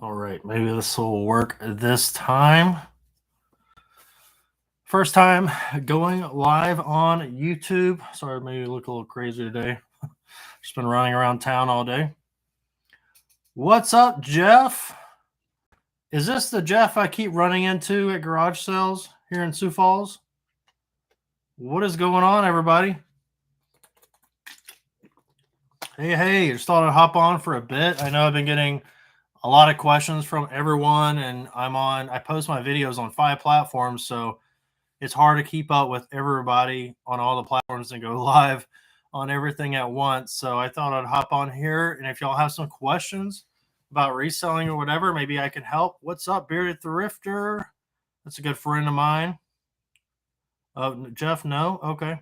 All right, maybe this will work this time. First time going live on YouTube. Sorry, maybe look a little crazy today. Just been running around town all day. What's up, Jeff? Is this the Jeff I keep running into at garage sales here in Sioux Falls? What is going on, everybody? Hey, just thought I'd hop on for a bit. I know I've been getting a lot of questions from everyone, and I post my videos on 5 platforms, so it's hard to keep up with everybody on all the platforms and go live on everything at once. So I thought I'd hop on here, and if y'all have some questions about reselling or whatever, maybe I can help. What's up, Bearded Thrifter? That's a good friend of mine. Jeff, no? Okay.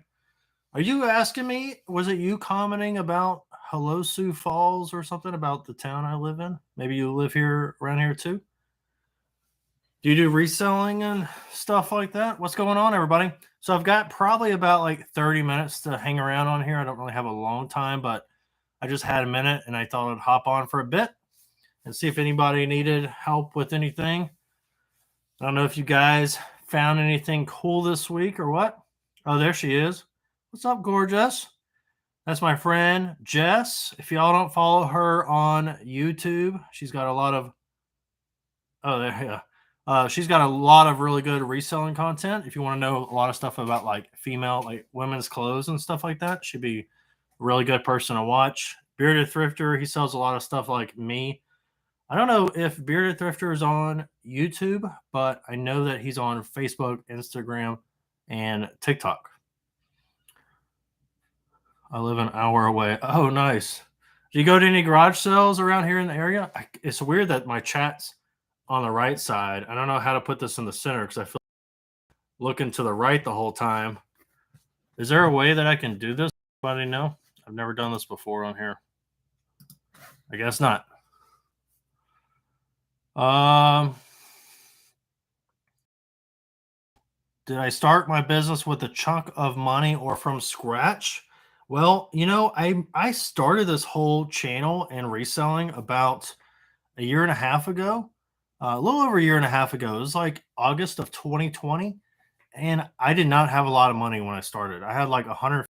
Are you asking me, was it you commenting about Hello Sioux Falls or something about the town I live in? Maybe you live here around here too? Do you do reselling and stuff like that? What's going on, everybody? So I've got probably about like 30 minutes to hang around on here. I don't really have a long time, but I just had a minute and I thought I'd hop on for a bit and see if anybody needed help with anything. I don't know if you guys found anything cool this week or what. Oh, there she is. What's up, gorgeous? That's my friend Jess. If y'all don't follow her on YouTube, she's got a lot of she's got a lot of really good reselling content. If you want to know a lot of stuff about like women's clothes and stuff like that, she'd be a really good person to watch. Bearded Thrifter, he sells a lot of stuff like me. I don't know if Bearded Thrifter is on YouTube, but I know that he's on Facebook, Instagram, and TikTok. I live an hour away. Oh, nice. Do you go to any garage sales around here in the area? It's weird that my chat's on the right side. I don't know how to put this in the center because I feel like looking to the right the whole time. Is there a way that I can do this? Anybody know? I've never done this before on here. I guess not. Did I start my business with a chunk of money or from scratch? Well, I started this whole channel and reselling about a year and a half ago, a little over a year and a half ago. It was like August of 2020, and I did not have a lot of money when I started. I had like 100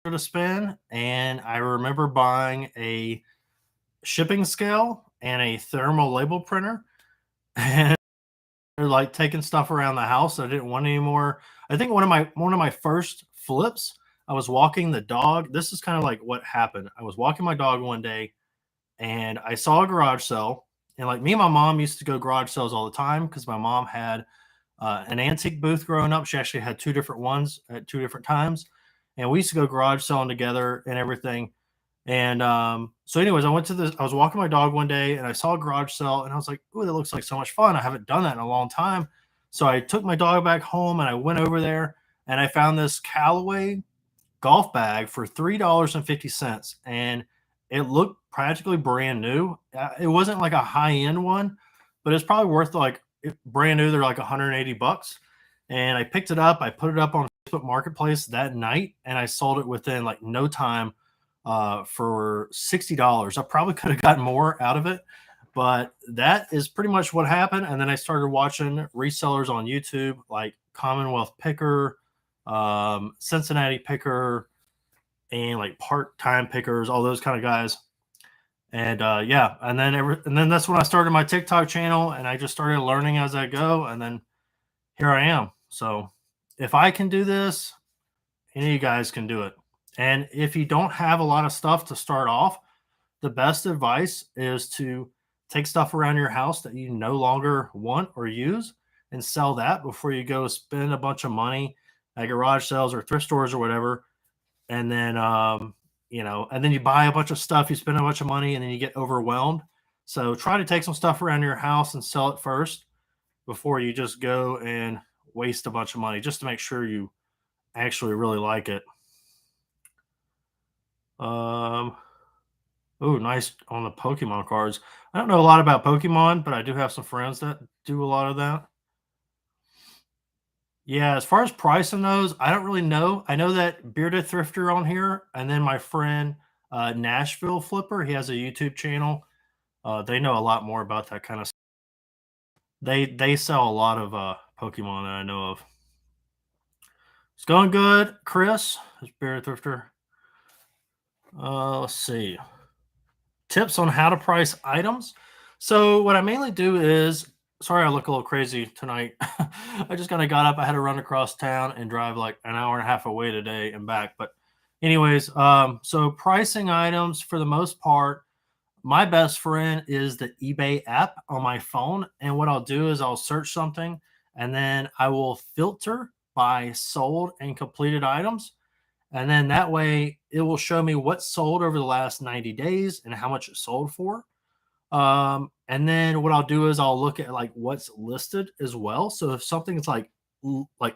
to spend, and I remember buying a shipping scale and a thermal label printer, and like taking stuff around the house. I didn't want anymore. I think one of my first flips, I was walking the dog. This is kind of like what happened. I was walking my dog one day and I saw a garage sale. And like me and my mom used to go garage sales all the time because my mom had an antique booth growing up. She actually had 2 different ones at 2 different times. And we used to go garage selling together and everything. And so anyways, I was walking my dog one day and I saw a garage sale and I was like, oh, that looks like so much fun. I haven't done that in a long time. So I took my dog back home and I went over there and I found this Callaway golf bag for $3.50. And it looked practically brand new. It wasn't like a high end one, but it's probably worth like brand new. They're like 180 bucks. And I picked it up. I put it up on Facebook Marketplace that night and I sold it within like no time for $60. I probably could have gotten more out of it, but that is pretty much what happened. And then I started watching resellers on YouTube like Commonwealth Picker, Cincinnati Picker, and like part-time pickers, all those kind of guys. And and then that's when I started my TikTok channel, and I just started learning as I go, and then here I am. So if I can do this, any of you guys can do it. And if you don't have a lot of stuff to start off, the best advice is to take stuff around your house that you no longer want or use and sell that before you go spend a bunch of money at garage sales or thrift stores or whatever. And then, and then you buy a bunch of stuff, you spend a bunch of money, and then you get overwhelmed. So try to take some stuff around your house and sell it first before you just go and waste a bunch of money, just to make sure you actually really like it. Oh, nice on the Pokemon cards. I don't know a lot about Pokemon, but I do have some friends that do a lot of that. Yeah, as far as pricing those, I don't really know. I know that Bearded Thrifter on here, and then my friend Nashville Flipper, he has a YouTube channel. They know a lot more about that kind of. They sell a lot of Pokemon that I know of. It's going good, Chris. Spirit Thrifter. Let's see. Tips on how to price items. So what I mainly do is, sorry, I look a little crazy tonight. I just kind of got up. I had to run across town and drive like an hour and a half away today and back. But anyways, so pricing items for the most part, my best friend is the eBay app on my phone. And what I'll do is I'll search something and then I will filter by sold and completed items. And then that way it will show me what sold over the last 90 days and how much it sold for. And then what I'll do is I'll look at like what's listed as well. So if something's like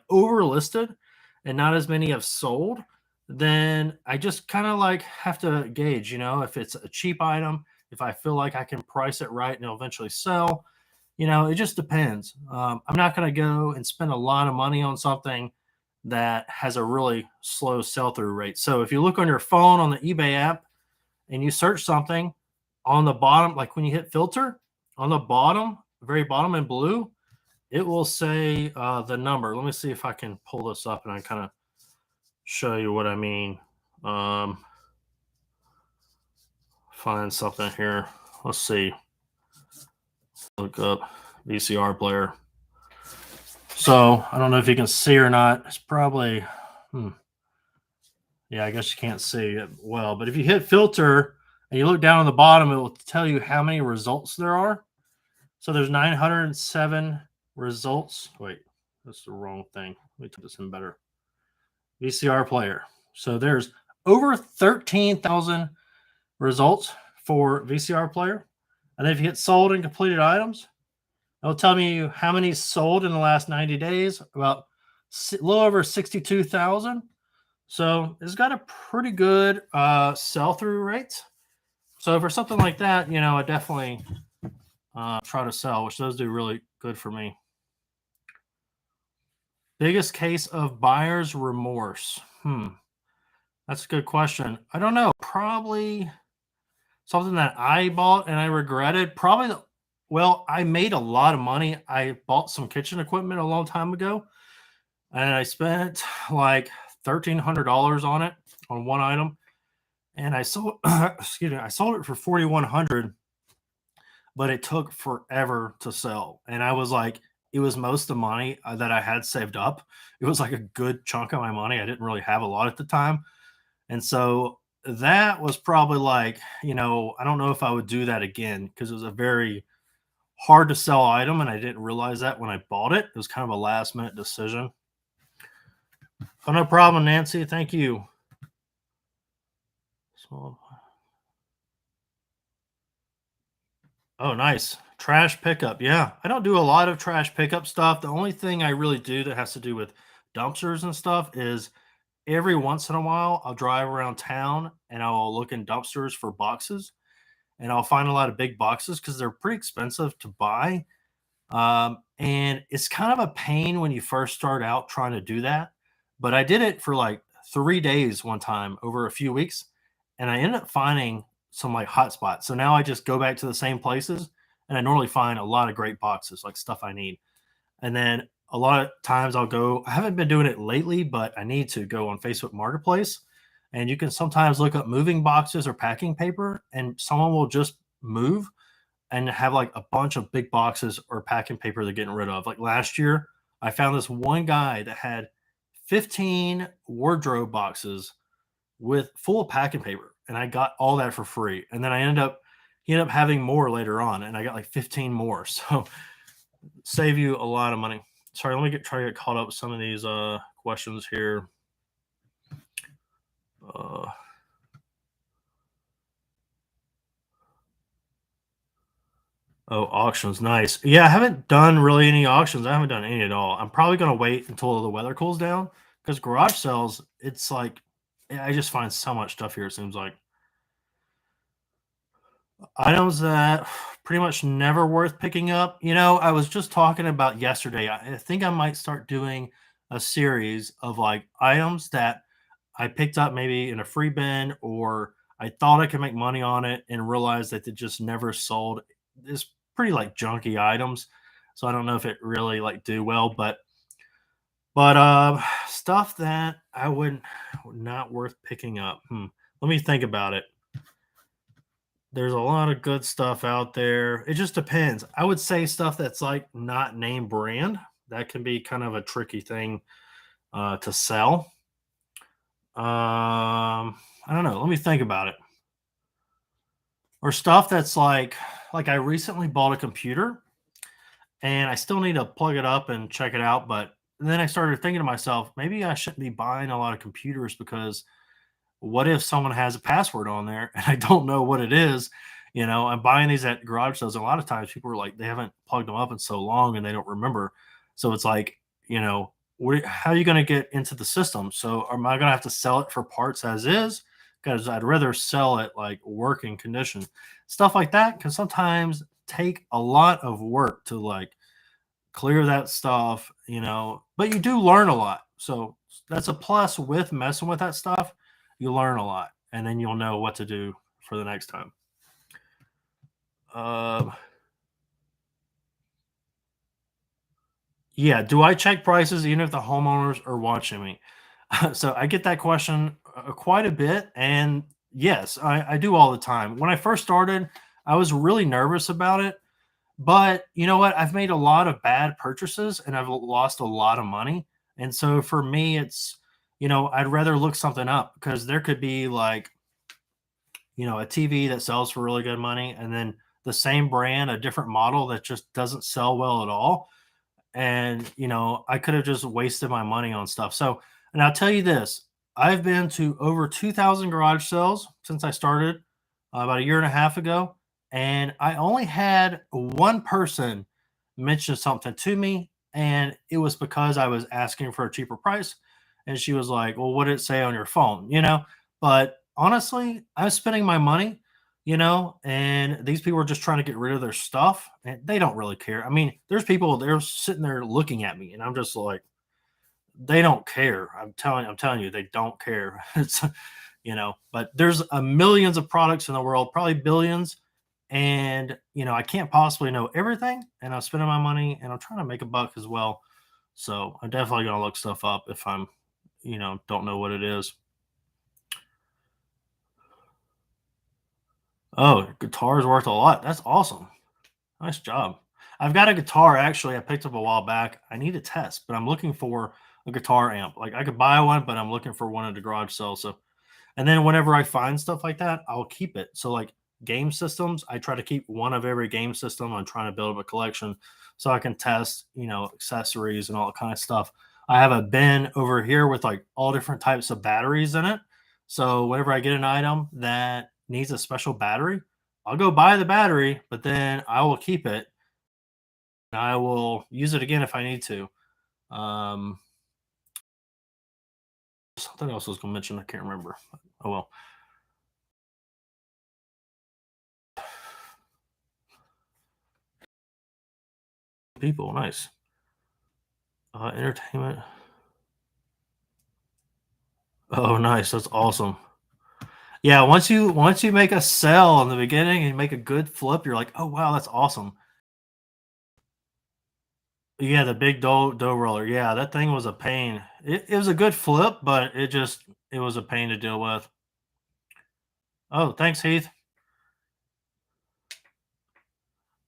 over listed and not as many have sold, then I just kind of like have to gauge, if it's a cheap item, if I feel like I can price it right and it'll eventually sell, it just depends. I'm not going to go and spend a lot of money on something that has a really slow sell through rate. So if you look on your phone on the eBay app and you search something on the bottom, like when you hit filter on the bottom, very bottom in blue, it will say the number. Let me see if I can pull this up and I kind of show you what I mean. Find something here. Let's see. Look up VCR player. So I don't know if you can see or not. It's probably, yeah, I guess you can't see it well. But if you hit filter and you look down on the bottom, it will tell you how many results there are. So there's 907 results. Wait, that's the wrong thing. Let me put this in better. VCR player. So there's over 13,000 results for VCR player. And then if you hit sold and completed items, it'll tell me how many sold in the last 90 days, about a little over 62,000. So it's got a pretty good sell-through rate. So for something like that, I definitely try to sell, which those do really good for me. Biggest case of buyer's remorse. That's a good question. I don't know. Probably something that I bought and I regretted. Well, I made a lot of money. I bought some kitchen equipment a long time ago, and I spent like $1,300 on it on one item, and I sold. Excuse me, I sold it for $4,100, but it took forever to sell. And I was like, it was most of the money that I had saved up. It was like a good chunk of my money. I didn't really have a lot at the time, and so that was probably like, I don't know if I would do that again because it was a very hard to sell item, and I didn't realize that when I bought it. It was kind of a last minute decision. Oh, no problem, Nancy. Thank you. So, oh, nice. Trash pickup. Yeah, I don't do a lot of trash pickup stuff. The only thing I really do that has to do with dumpsters and stuff is every once in a while I'll drive around town and I'll look in dumpsters for boxes, and I'll find a lot of big boxes because they're pretty expensive to buy. And it's kind of a pain when you first start out trying to do that. But I did it for like 3 days one time over a few weeks, and I ended up finding some like hot spots. So now I just go back to the same places, and I normally find a lot of great boxes, like stuff I need. And then a lot of times I'll go, I haven't been doing it lately, but I need to go on Facebook Marketplace. And you can sometimes look up moving boxes or packing paper, and someone will just move and have like a bunch of big boxes or packing paper they're getting rid of. Like last year, I found this one guy that had 15 wardrobe boxes with full of packing paper, and I got all that for free. And then he ended up having more later on, and I got like 15 more. So save you a lot of money. Sorry, let me try to get caught up with some of these questions here. Oh, auctions, nice. Yeah, I haven't done really any auctions. I haven't done any at all. I'm probably gonna wait until the weather cools down because garage sales, it's like I just find so much stuff here. It seems like items that pretty much never worth picking up. I was just talking about yesterday. I think I might start doing a series of like items that I picked up maybe in a free bin, or I thought I could make money on it and realized that it just never sold. It's pretty like junky items, so I don't know if it really like do well, but stuff that I wouldn't not worth picking up. Let me think about it. There's a lot of good stuff out there. It just depends. I would say stuff that's like not name brand. That can be kind of a tricky thing to sell. I don't know. Let me think about it. Or stuff that's like I recently bought a computer and I still need to plug it up and check it out. But then I started thinking to myself, maybe I shouldn't be buying a lot of computers because what if someone has a password on there and I don't know what it is? I'm buying these at garage sales. A lot of times people are like, they haven't plugged them up in so long and they don't remember. So it's like, how are you going to get into the system? So am I going to have to sell it for parts as is? Because I'd rather sell it like working condition. Stuff like that can sometimes take a lot of work to like clear that stuff, but you do learn a lot. So that's a plus with messing with that stuff. You learn a lot and then you'll know what to do for the next time. Uh, yeah. Do I check prices even if the homeowners are watching me? So I get that question quite a bit. And yes, I do all the time. When I first started, I was really nervous about it. But you know what? I've made a lot of bad purchases and I've lost a lot of money. And so for me, it's, I'd rather look something up because there could be like, a TV that sells for really good money and then the same brand, a different model that just doesn't sell well at all. And I could have just wasted my money on stuff. So, and I'll tell you this, I've been to over 2,000 garage sales since I started about a year and a half ago, and I only had one person mention something to me, and it was because I was asking for a cheaper price, and she was like, well, what did it say on your phone, but honestly, I'm spending my money, and these people are just trying to get rid of their stuff and they don't really care. I mean, there's people they're sitting there looking at me and I'm just like, they don't care. I'm telling you, they don't care. It's but there's a millions of products in the world, probably billions. And I can't possibly know everything. And I'm spending my money and I'm trying to make a buck as well. So I'm definitely gonna look stuff up if I'm, don't know what it is. Oh, guitar's worth a lot. That's awesome. Nice job. I've got a guitar actually I picked up a while back. I need a test, but I'm looking for a guitar amp. Like I could buy one, but I'm looking for one at the garage sale. So, and then whenever I find stuff like that, I'll keep it. So like game systems, I try to keep one of every game system. I'm trying to build up a collection so I can test, accessories and all that kind of stuff. I have a bin over here with like all different types of batteries in it. So whenever I get an item that needs a special battery, I'll go buy the battery, but then I will keep it. I will use it again if I need to. Um, Something else I was going to mention, I can't remember. Oh well. People, nice. Entertainment. Oh, nice. That's awesome. Yeah, once you make a sell in the beginning and make a good flip, you're like, oh wow, that's awesome. Yeah, the big dough roller. Yeah, that thing was a pain. It was a good flip, but it was a pain to deal with. Oh, thanks, Heath.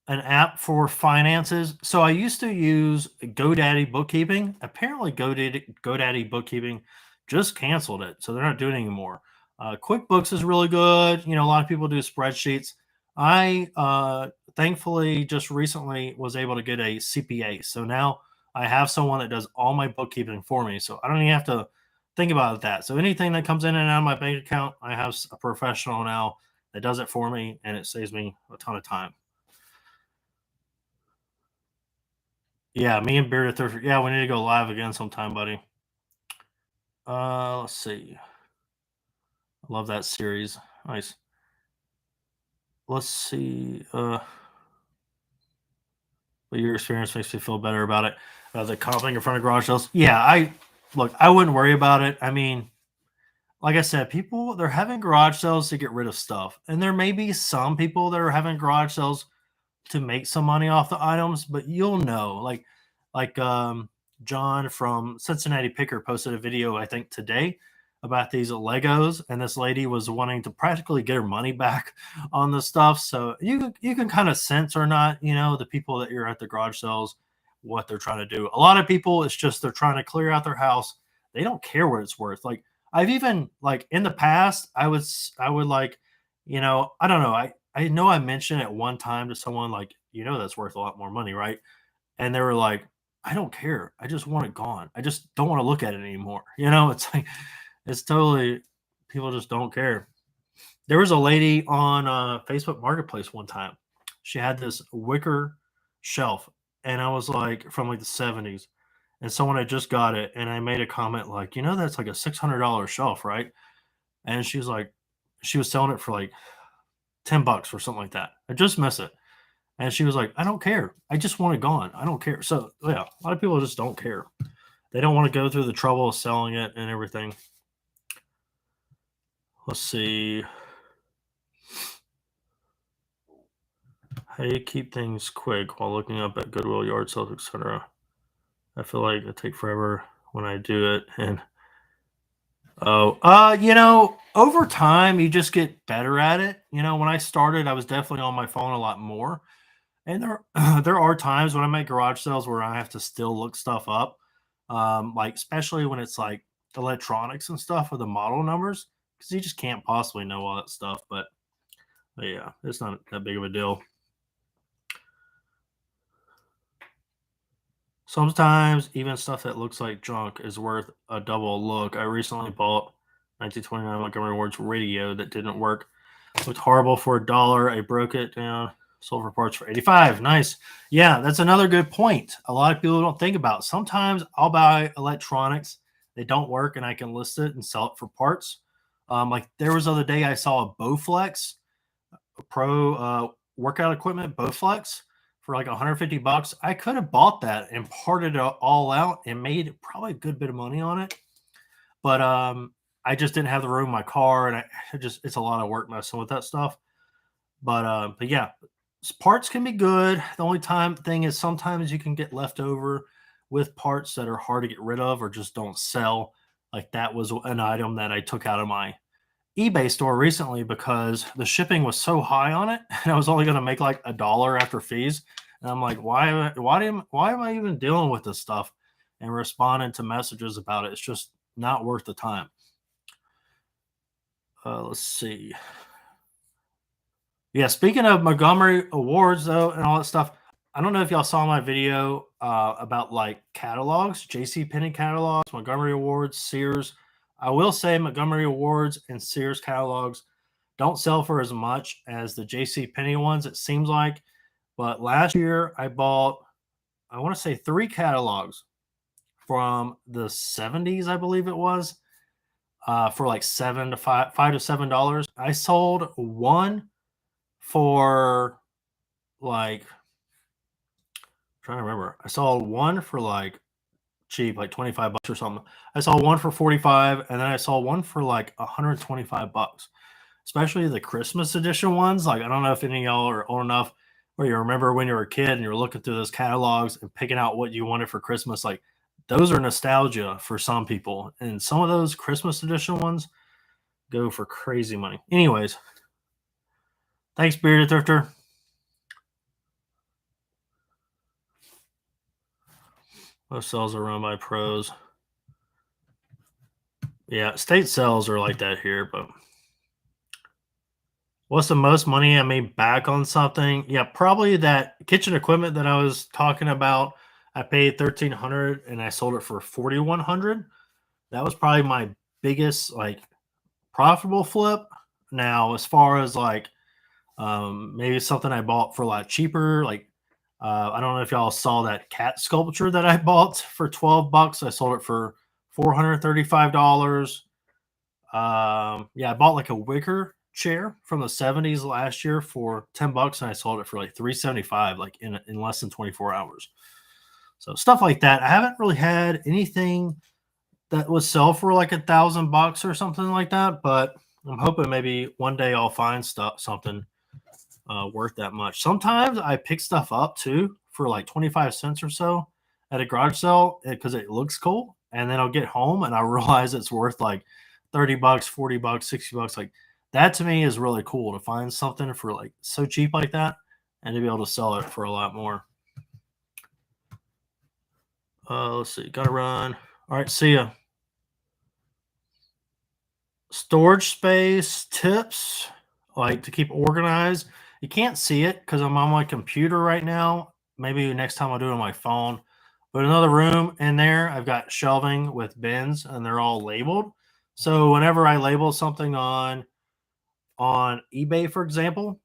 An app for finances. So I used to use GoDaddy Bookkeeping. Apparently, GoDaddy Bookkeeping just canceled it, so they're not doing it anymore. QuickBooks is really good. A lot of people do spreadsheets. I thankfully just recently was able to get a CPA, so now I have someone that does all my bookkeeping for me. So I don't even have to think about that. So anything that comes in and out of my bank account, I have a professional now that does it for me, and it saves me a ton of time. Yeah, me and Bearded Thirst. Yeah, we need to go live again sometime, buddy. Let's see. I love that series. Nice. Let's see. What your experience makes me feel better about it. The comping in front of garage sales. Yeah, I wouldn't worry about it. I mean, like I said, people they're having garage sales to get rid of stuff, and there may be some people that are having garage sales to make some money off the items, but you'll know, like John from Cincinnati Picker posted a video I think today about these Legos, and this lady was wanting to practically get her money back on the stuff. So you can kind of sense or not, the people that you're at the garage sales, what they're trying to do. A lot of people, it's just they're trying to clear out their house. They don't care what it's worth. Like I've even like in the past, I would like, I don't know. I know I mentioned at one time to someone like, that's worth a lot more money, right? And they were like, I don't care. I just want it gone. I just don't want to look at it anymore. It's like it's totally people just don't care. There was a lady on Facebook Marketplace one time. She had this wicker shelf, and I was like from like the 70s, and someone had just got it, and I made a comment like, that's like a $600 shelf, right? And she was like, she was selling it for like $10 or something like that. I just miss it. And she was like, I don't care. I just want it gone. I don't care. So yeah, a lot of people just don't care. They don't want to go through the trouble of selling it and everything. Let's see. How do you keep things quick while looking up at Goodwill, yard sales, etc.? I feel like it take forever when I do it. And over time you just get better at it. When I started, I was definitely on my phone a lot more. And there there are times when I make garage sales where I have to still look stuff up, like especially when it's like electronics and stuff with the model numbers, because you just can't possibly know all that stuff. But yeah, it's not that big of a deal. Sometimes even stuff that looks like junk is worth a double look. I recently bought 1929 Montgomery Ward's radio that didn't work. Looked horrible for $1. I broke it down, sold for parts for 85. Nice. Yeah, that's another good point. A lot of people don't think about. Sometimes I'll buy electronics, they don't work, and I can list it and sell it for parts. Like there was the other day I saw a Bowflex, a pro workout equipment Bowflex for like $150. I could have bought that and parted it all out and made probably a good bit of money on it. But I just didn't have the room in my car, and it's a lot of work messing with that stuff. But yeah, parts can be good. The only thing is sometimes you can get left over with parts that are hard to get rid of or just don't sell. Like that was an item that I took out of my eBay store recently because the shipping was so high on it, and I was only going to make like $1 after fees. And I'm like, why am I even dealing with this stuff and responding to messages about it? It's just not worth the time. Let's see. Yeah, speaking of Montgomery Awards though and all that stuff, I don't know if y'all saw my video about like catalogs, J.C. Penney catalogs, Montgomery Awards, Sears. I will say Montgomery Awards and Sears catalogs don't sell for as much as the J.C. Penney ones, it seems like. But last year I bought, I want to say 3 catalogs from the 70s, I believe it was, for like $5 to $7. I sold one for like, I'm trying to remember. I saw one for like cheap, like $25 or something. I saw one for 45, and then I saw one for like $125. Especially the Christmas edition ones. Like I don't know if any of y'all are old enough where you remember when you were a kid and you were looking through those catalogs and picking out what you wanted for Christmas. Like those are nostalgia for some people, and some of those Christmas edition ones go for crazy money. Anyways, thanks, Bearded Thrifter. Most sales are run by pros. Yeah, state sales are like that here, but what's the most money I made back on something? Yeah, probably that kitchen equipment that I was talking about. I paid $1,300 and I sold it for $4,100. That was probably my biggest like profitable flip. Now, as far as like maybe something I bought for a lot cheaper, like I don't know if y'all saw that cat sculpture that I bought for $12. I sold it for $435. Yeah, I bought like a wicker chair from the 70s last year for $10 and I sold it for like $375 like in less than 24 hours. So stuff like that. I haven't really had anything that would sell for like $1,000 or something like that. But I'm hoping maybe one day I'll find something worth that much. Sometimes I pick stuff up too for like 25 cents or so at a garage sale because it looks cool. And then I'll get home and I realize it's worth like $30, $40, $60. Like that to me is really cool to find something for like so cheap like that and to be able to sell it for a lot more. Let's see, gotta run. All right, see ya. Storage space tips, like to keep organized. You can't see it because I'm on my computer right now. Maybe next time I'll do it on my phone. But another room in there, I've got shelving with bins and they're all labeled. So whenever I label something on eBay, for example,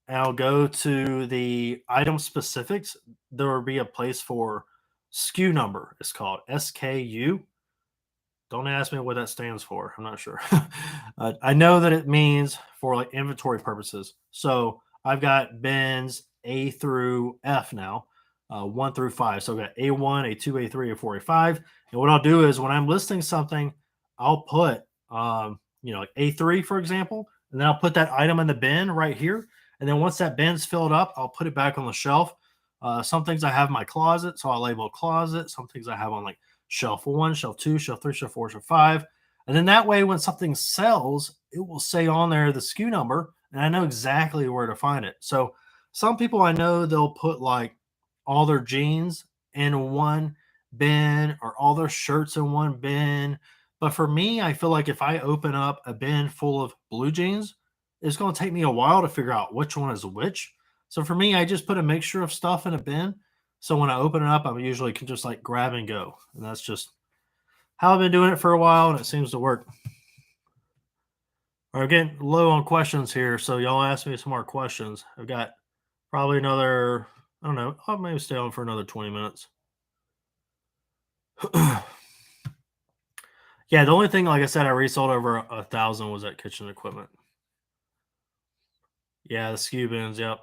I'll go to the item specifics. There will be a place for SKU number. It's called SKU. Don't ask me what that stands for. I'm not sure. I know that it means for like inventory purposes. So I've got bins A through F now, 1 through 5. So I've got A1, A2, A3, A4, A5. And what I'll do is when I'm listing something, I'll put, like A3, for example, and then I'll put that item in the bin right here. And then once that bin's filled up, I'll put it back on the shelf. Some things I have in my closet, so I'll label closet. Some things I have on like shelf 1, shelf 2, shelf 3, shelf 4, shelf 5. And then that way, when something sells, it will say on there the SKU number, and I know exactly where to find it. So some people I know they'll put like all their jeans in one bin or all their shirts in one bin. But for me, I feel like if I open up a bin full of blue jeans, it's going to take me a while to figure out which one is which. So for me, I just put a mixture of stuff in a bin. So when I open it up, I usually can just like grab and go. And that's just how I've been doing it for a while, and it seems to work. We're getting low on questions here, so y'all ask me some more questions. I've got probably another, I don't know, I'll maybe stay on for another 20 minutes. Yeah, the only thing, like I said, I resold over 1,000 was that kitchen equipment. Yeah, the SKU bins, yep.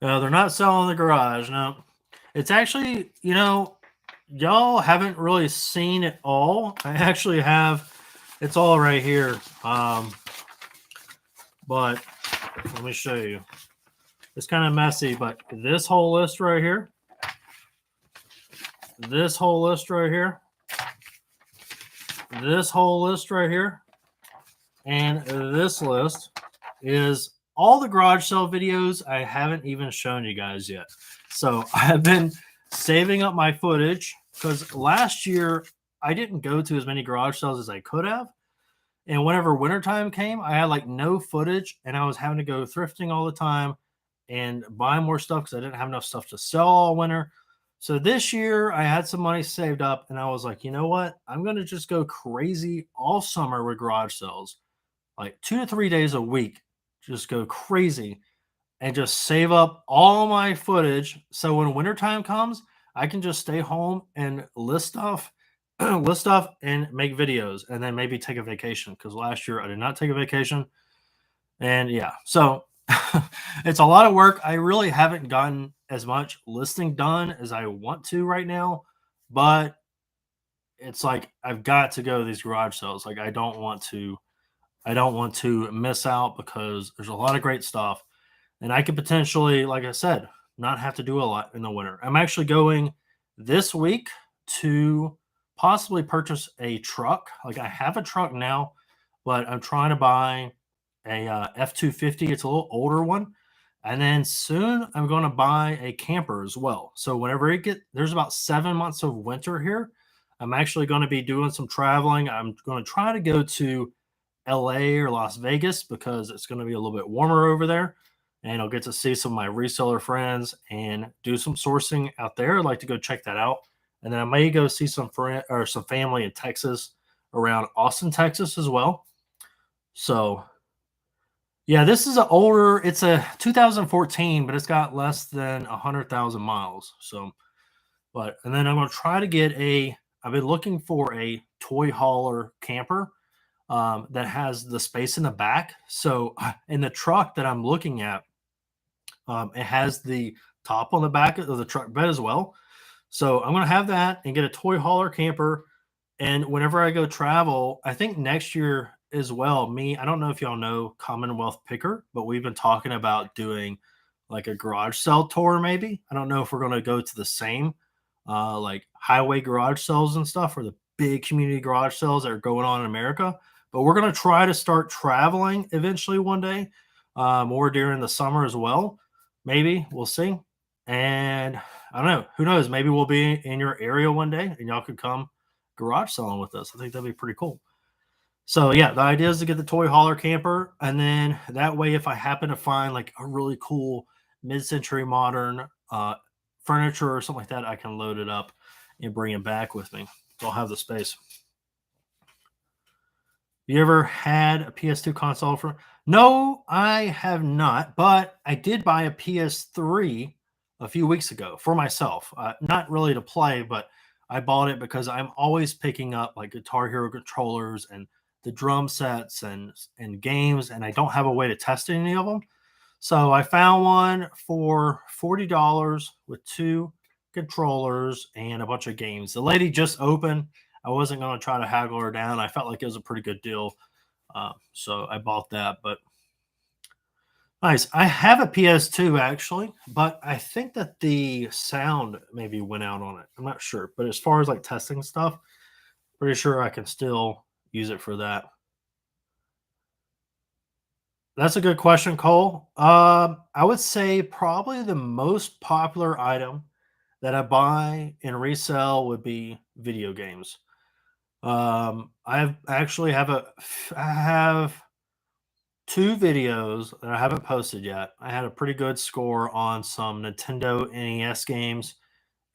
No, they're not selling the garage. No, it's actually, y'all haven't really seen it all. I actually have, it's all right here. But let me show you. It's kind of messy, but this whole list right here, this whole list right here, this whole list right here, and this list is all the garage sale videos I haven't even shown you guys yet. So I've been saving up my footage because last year I didn't go to as many garage sales as I could have. And whenever wintertime came, I had like no footage and I was having to go thrifting all the time and buy more stuff because I didn't have enough stuff to sell all winter. So this year I had some money saved up and I was like, you know what? I'm going to just go crazy all summer with garage sales, like 2 to 3 days a week, just go crazy and just save up all my footage. So when wintertime comes, I can just stay home and list stuff, list stuff and make videos and then maybe take a vacation. Cause last year I did not take a vacation. And yeah, so it's a lot of work. I really haven't gotten as much listing done as I want to right now, but it's like I've got to go to these garage sales. Like I don't want to miss out because there's a lot of great stuff. And I could potentially, like I said, not have to do a lot in the winter. I'm actually going this week to possibly purchase a truck. Like I have a truck now, but I'm trying to buy a F-250. It's a little older one. And then soon I'm going to buy a camper as well. So whenever there's about 7 months of winter here, I'm actually going to be doing some traveling. I'm going to try to go to LA or Las Vegas because it's going to be a little bit warmer over there. And I'll get to see some of my reseller friends and do some sourcing out there. I'd like to go check that out. And then I may go see some friend or some family in Texas around Austin, Texas as well. So yeah, this is it's a 2014, but it's got less than 100,000 miles. So, and then I'm going to try to I've been looking for a toy hauler camper that has the space in the back. So in the truck that I'm looking at, it has the top on the back of the truck bed as well. So I'm gonna have that and get a toy hauler camper. And whenever I go travel, I think next year as well, I don't know if y'all know Commonwealth Picker, but we've been talking about doing like a garage sale tour, maybe. I don't know if we're going to go to the same like highway garage sales and stuff, or the big community garage sales that are going on in America. But we're going to try to start traveling eventually one day, or during the summer as well. Maybe we'll see. And I don't know. Who knows? Maybe we'll be in your area one day and y'all could come garage selling with us. I think that'd be pretty cool. So yeah, the idea is to get the toy hauler camper, and then that way, if I happen to find like a really cool mid-century modern furniture or something like that, I can load it up and bring it back with me. So I'll have the space. You ever had a PS2 console for? No, I have not, but I did buy a PS3 a few weeks ago for myself. Not really to play, but I bought it because I'm always picking up like Guitar Hero controllers and the drum sets and games, and I don't have a way to test any of them. So I found one for $40 with two controllers and a bunch of games. The lady just opened. I wasn't going to try to haggle her down. I felt like it was a pretty good deal. So I bought that. But nice. I have a PS2 actually, but I think that the sound maybe went out on it. I'm not sure. But as far as like testing stuff, pretty sure I can still use it for that. That's a good question, Cole. I would say probably the most popular item that I buy and resell would be video games. I actually I have two videos that I haven't posted yet. I had a pretty good score on some Nintendo NES games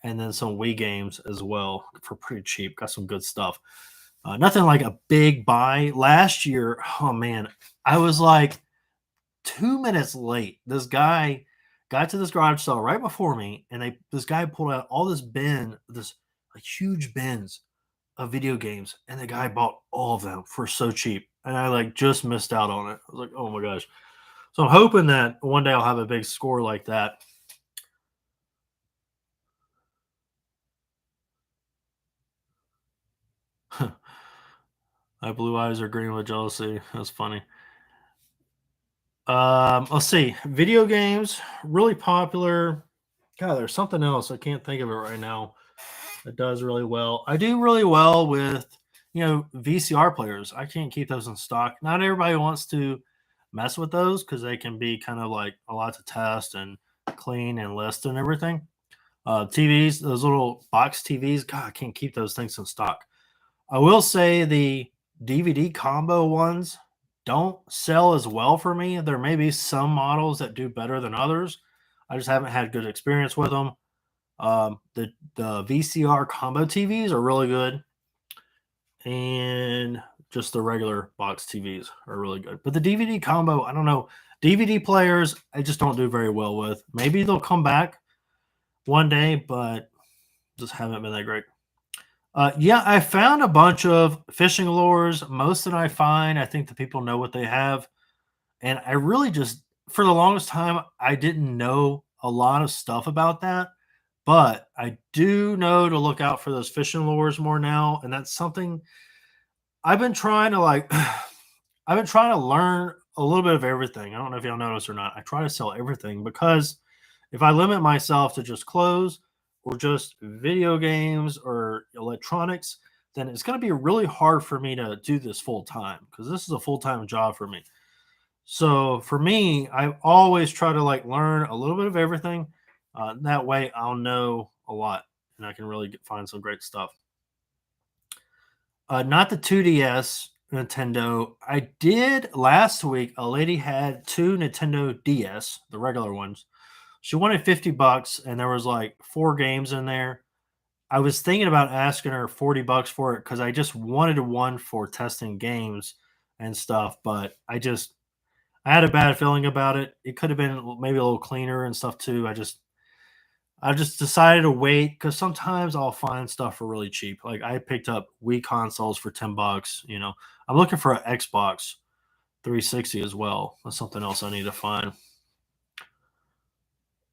and then some Wii games as well for pretty cheap. Got some good stuff. Nothing like a big buy. Last year, oh man, I was like 2 minutes late. This guy got to this garage sale right before me, and this guy pulled out all this like huge bins of video games, and the guy bought all of them for so cheap, and I like just missed out on it. I was like, oh my gosh. So I'm hoping that one day I'll have a big score like that. My blue eyes are green with jealousy. That's funny. Let's see. Video games, really popular. God, there's something else. I can't think of it right now. It does really well. I do really well with, VCR players. I can't keep those in stock. Not everybody wants to mess with those because they can be kind of like a lot to test and clean and list and everything. TVs, those little box TVs, God, I can't keep those things in stock. I will say the DVD combo ones don't sell as well for me. There may be some models that do better than others. I just haven't had good experience with them. The VCR combo TVs are really good, and just the regular box TVs are really good. But the DVD combo, I don't know. DVD players, I just don't do very well with. Maybe they'll come back one day, but just haven't been that great. Yeah, I found a bunch of fishing lures. Most that I find, I think the people know what they have. And I really just, for the longest time, I didn't know a lot of stuff about that. But I do know to look out for those fishing lures more now. And that's something I've been trying to like, I've been trying to learn a little bit of everything. I don't know if y'all notice or not. I try to sell everything because if I limit myself to just clothes or just video games or electronics, then it's going to be really hard for me to do this full time because this is a full time job for me. So for me, I always try to like learn a little bit of everything. That way, I'll know a lot and I can really find some great stuff. Not the 2DS Nintendo. I did last week. A lady had two Nintendo DS, the regular ones. She wanted $50, and there was like four games in there. I was thinking about asking her $40 for it because I just wanted one for testing games and stuff, but I had a bad feeling about it. It could have been maybe a little cleaner and stuff too. I just decided to wait because sometimes I'll find stuff for really cheap. Like I picked up Wii consoles for $10. I'm looking for an Xbox 360 as well. That's something else I need to find.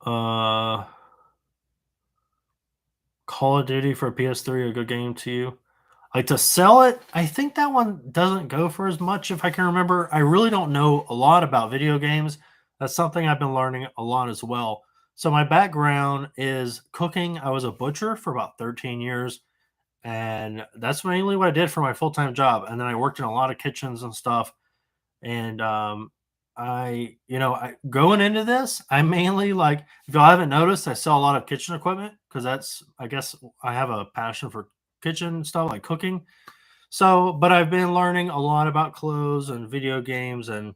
Uh, Call of Duty for PS3, a good game to you? Like to sell it, I think that one doesn't go for as much if I can remember. I really don't know a lot about video games. That's something I've been learning a lot as well. So my background is cooking. I was a butcher for about 13 years, and that's mainly what I did for my full-time job. And then I worked in a lot of kitchens and stuff. And I going into this, I mainly like, if y'all haven't noticed, I sell a lot of kitchen equipment because that's, I guess, I have a passion for kitchen stuff like cooking. So, but I've been learning a lot about clothes and video games and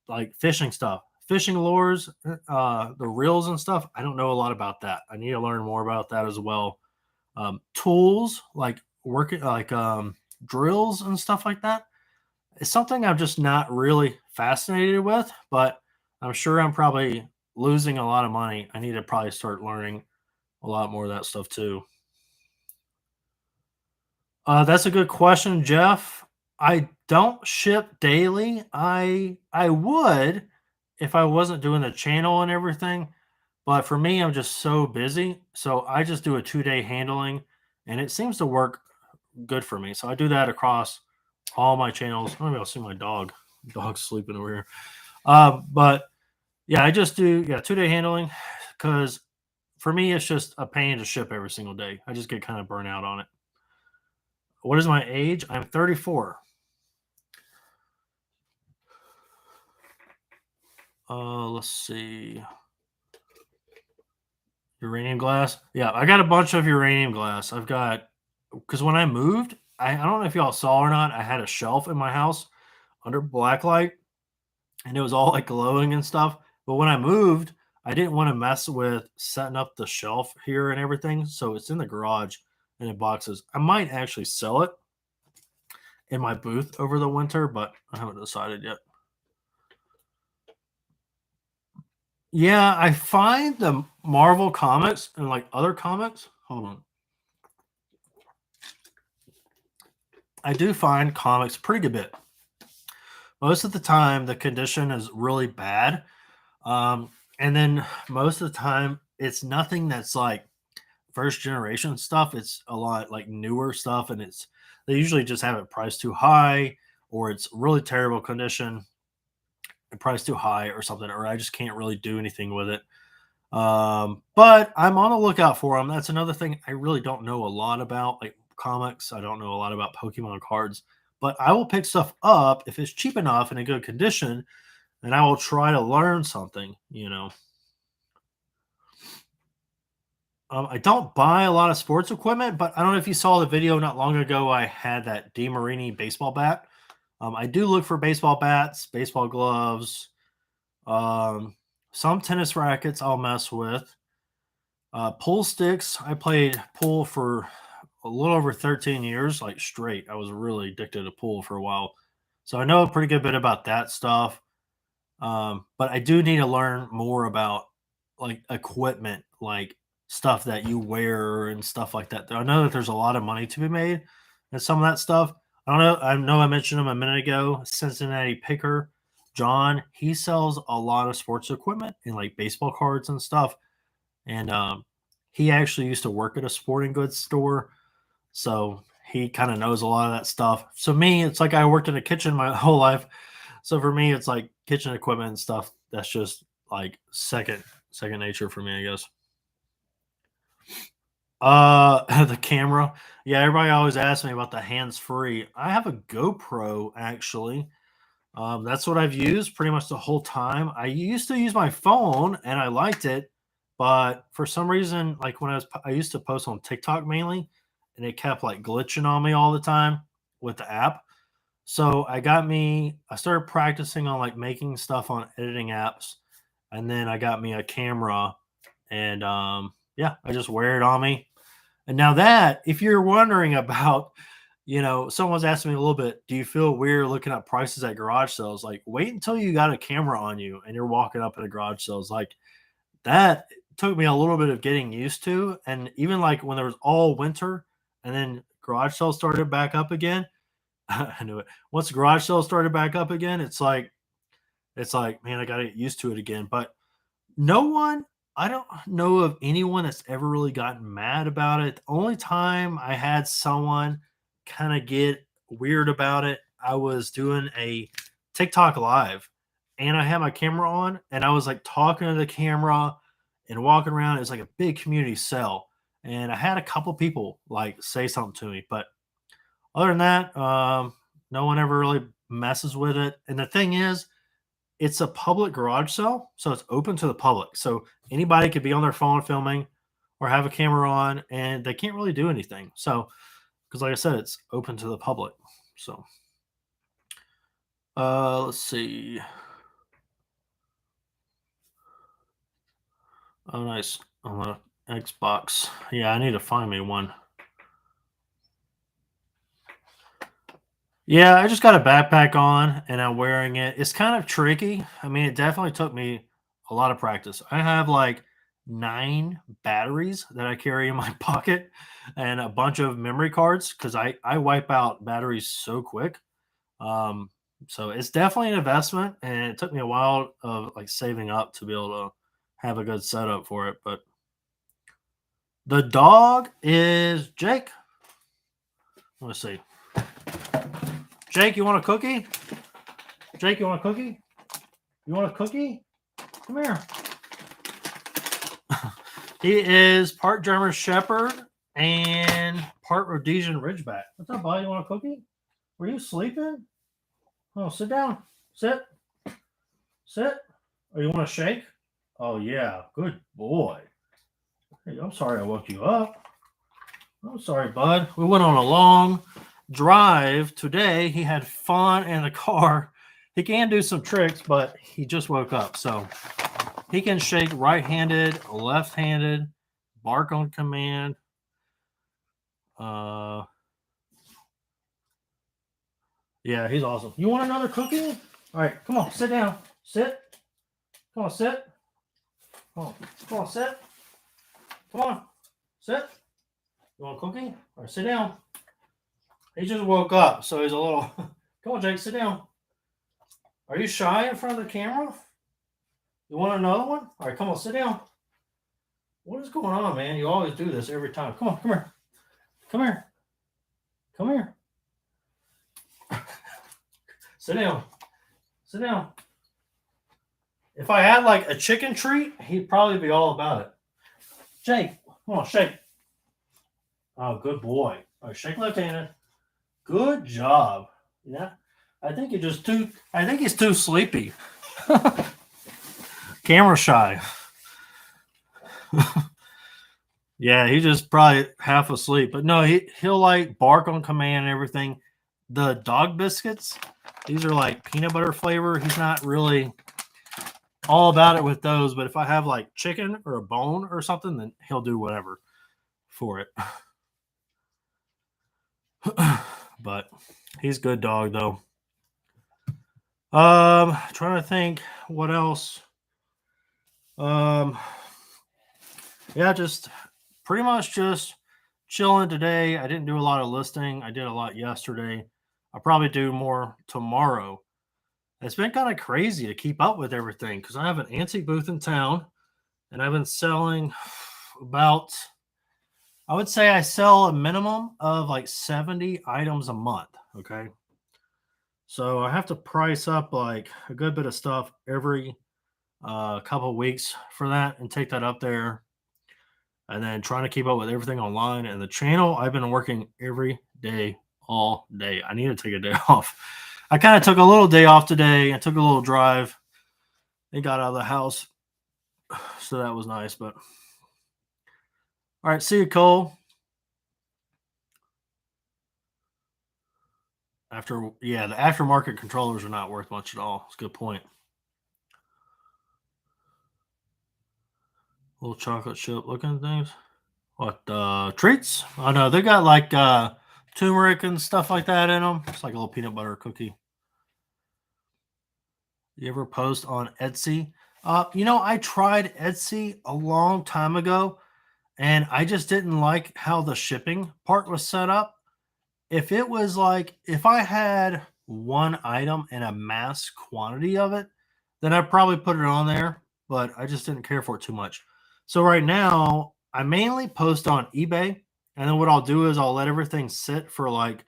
like fishing stuff, fishing lures, the reels and stuff. I don't know a lot about that. I need to learn more about that as well. Tools like working, like drills and stuff like that. It's something I'm just not really fascinated with, but I'm sure I'm probably losing a lot of money. I need to probably start learning a lot more of that stuff too. That's a good question, Jeff. I don't ship daily. I would if I wasn't doing the channel and everything, but for me, I'm just so busy. So I just do a 2 day handling, and it seems to work good for me. So I do that across all my channels. Maybe I'll see my dog. Dog's sleeping over here. But yeah, I just do 2 day handling because for me, it's just a pain to ship every single day. I just get kind of burnt out on it. What is my age? I'm 34. Let's see. Uranium glass. Yeah, I got a bunch of uranium glass. I've got, because when I moved, I don't know if y'all saw or not. I had a shelf in my house under black light, and it was all like glowing and stuff. But when I moved, I didn't want to mess with setting up the shelf here and everything. So it's in the garage and in boxes. I might actually sell it in my booth over the winter, but I haven't decided yet. Yeah, I find the Marvel comics and like other comics. Hold on. I do find comics pretty good bit. Most of the time, the condition is really bad. Um, and then most of the time, it's nothing that's like first generation stuff. It's a lot like newer stuff, and they usually just have it priced too high, or it's really terrible condition and priced too high, or something, or I just can't really do anything with it. But I'm on the lookout for them. That's another thing I really don't know a lot about, like comics. I don't know a lot about Pokemon cards, but I will pick stuff up if it's cheap enough and in good condition, and I will try to learn something. I don't buy a lot of sports equipment, but I don't know if you saw the video not long ago. I had that DeMarini baseball bat. I do look for baseball bats, baseball gloves, um, some tennis rackets I'll mess with. Pool sticks. I played pool for a little over 13 years, like straight. I was really addicted to pool for a while. So I know a pretty good bit about that stuff. But I do need to learn more about like equipment, like stuff that you wear and stuff like that. I know that there's a lot of money to be made and some of that stuff. I don't know. I know I mentioned him a minute ago. Cincinnati Picker, John. He sells a lot of sports equipment and like baseball cards and stuff. And he actually used to work at a sporting goods store, so he kind of knows a lot of that stuff. So me, it's like I worked in a kitchen my whole life. So for me, it's like kitchen equipment and stuff. That's just like second nature for me, I guess. The camera. Yeah, everybody always asks me about the hands free. I have a GoPro actually. That's what I've used pretty much the whole time. I used to use my phone and I liked it, but for some reason, like when I used to post on TikTok mainly, and it kept like glitching on me all the time with the app. So I started practicing on like making stuff on editing apps, and then I got me a camera, and yeah, I just wear it on me. And now that, if you're wondering about, someone's asking me a little bit, do you feel weird looking at prices at garage sales? Like, wait until you got a camera on you and you're walking up at a garage sales. Like, that took me a little bit of getting used to. And even like when there was all winter and then garage sales started back up again, I knew it. Once garage sales started back up again, it's like, man, I got to get used to it again. But no one I don't know of anyone that's ever really gotten mad about it. The only time I had someone kind of get weird about it, I was doing a TikTok live and I had my camera on and I was like talking to the camera and walking around. It was like a big community cell. And I had a couple people like say something to me, but other than that, no one ever really messes with it. And the thing is, it's a public garage sale, so it's open to the public. So anybody could be on their phone filming or have a camera on, and they can't really do anything. So, because like I said, it's open to the public. So, let's see. Oh, nice on the Xbox. Yeah, I need to find me one. Yeah, I just got a backpack on and I'm wearing it. It's kind of tricky. I mean, it definitely took me a lot of practice. I have like 9 batteries that I carry in my pocket and a bunch of memory cards because I wipe out batteries so quick. Um, so it's definitely an investment and it took me a while of like saving up to be able to have a good setup for it. But the dog is Jake. Let's see. Jake, you want a cookie? Jake, you want a cookie? You want a cookie? Come here. He is part German Shepherd and part Rhodesian Ridgeback. What's up, buddy? You want a cookie? Were you sleeping? Oh, sit down. Sit. Sit. Oh, you want a shake? Oh, yeah. Good boy. Hey, I'm sorry I woke you up. I'm sorry, bud. We went on a long drive today. He had fun in the car. He can do some tricks, but he just woke up. So he can shake right-handed, left-handed, bark on command. Yeah, he's awesome. You want another cookie? All right, come on, sit down. Sit. Come on, sit. Come on, sit. Come on, sit. You want a cookie? All right, sit down. He just woke up, so he's a little. Come on, Jake, sit down. Are you shy in front of the camera? You want another one? All right, come on, sit down. What is going on, man? You always do this every time. Come on, come here. Come here. Come here. Sit down. Sit down. If I had like a chicken treat, he'd probably be all about it. Jake, come on, shake. Oh, good boy. All right, shake left-handed. Good job. Yeah. I think he's too sleepy. Camera shy. Yeah, he's just probably half asleep. But no, he'll like bark on command and everything. The dog biscuits, these are like peanut butter flavor. He's not really all about it with those, but if I have like chicken or a bone or something, then he'll do whatever for it. But he's a good dog though. Trying to think what else. Yeah, just pretty much just chilling today. I didn't do a lot of listing. I did a lot yesterday. I'll probably do more tomorrow. It's been kind of crazy to keep up with everything because I have an antique booth in town and I've been selling about, I would say I sell a minimum of like 70 items a month. Okay. So I have to price up like a good bit of stuff every couple of weeks for that and take that up there. And then trying to keep up with everything online and the channel. I've been working every day, all day. I need to take a day off. I kind of took a little day off today. I took a little drive and got out of the house. So that was nice. But all right, see you, Cole. The aftermarket controllers are not worth much at all. It's a good point. Little chocolate chip looking things. What treats? Oh no, they got like turmeric and stuff like that in them. It's like a little peanut butter cookie. You ever post on Etsy? I tried Etsy a long time ago, and I just didn't like how the shipping part was set up. If I had one item and a mass quantity of it, then I'd probably put it on there, but I just didn't care for it too much. So right now, I mainly post on eBay, and then what I'll do is I'll let everything sit for like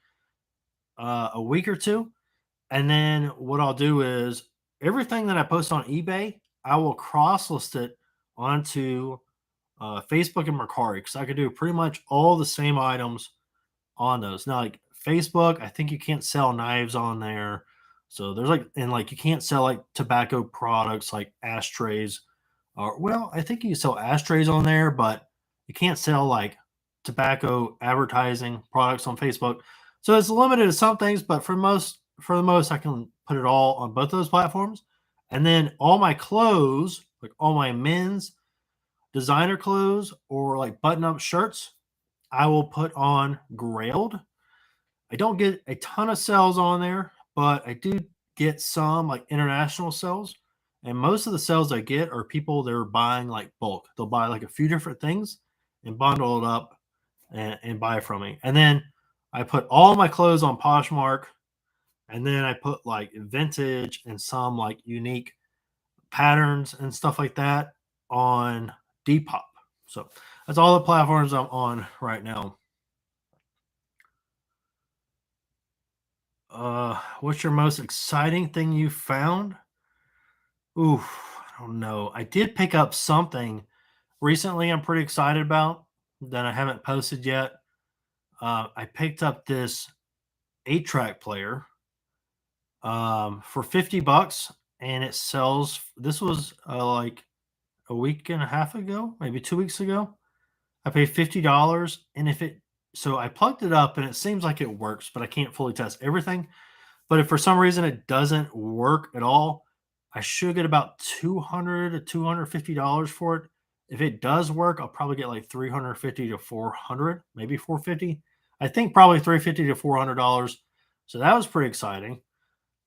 a week or two, and then what I'll do is everything that I post on eBay, I will cross list it onto Facebook and Mercari because I could do pretty much all the same items on those. Now, like Facebook, I think you can't sell knives on there. So there's like, and like you can't sell like tobacco products like ashtrays. Or, well, I think you can sell ashtrays on there, but you can't sell like tobacco advertising products on Facebook. So it's limited to some things, but for the most, I can put it all on both those platforms. And then all my clothes, like all my men's designer clothes or like button up shirts, I will put on Grailed. I don't get a ton of sales on there, but I do get some like international sales. And most of the sales I get are people that are buying like bulk. They'll buy like a few different things and bundle it up and buy from me. And then I put all my clothes on Poshmark, and then I put like vintage and some like unique patterns and stuff like that on Depop. So that's all the platforms I'm on right now. What's your most exciting thing you found? Ooh, I don't know. I did pick up something recently I'm pretty excited about that I haven't posted yet. I picked up this 8-track player for 50 bucks, and it sells. This was like a week and a half ago, maybe 2 weeks ago. I paid $50, and if it so I plugged it up and it seems like it works, but I can't fully test everything. But if for some reason it doesn't work at all, I should get about $200 to $250 for it. If it does work, I'll probably get like 350 to 400, maybe 450. I think probably 350 to $400. So that was pretty exciting.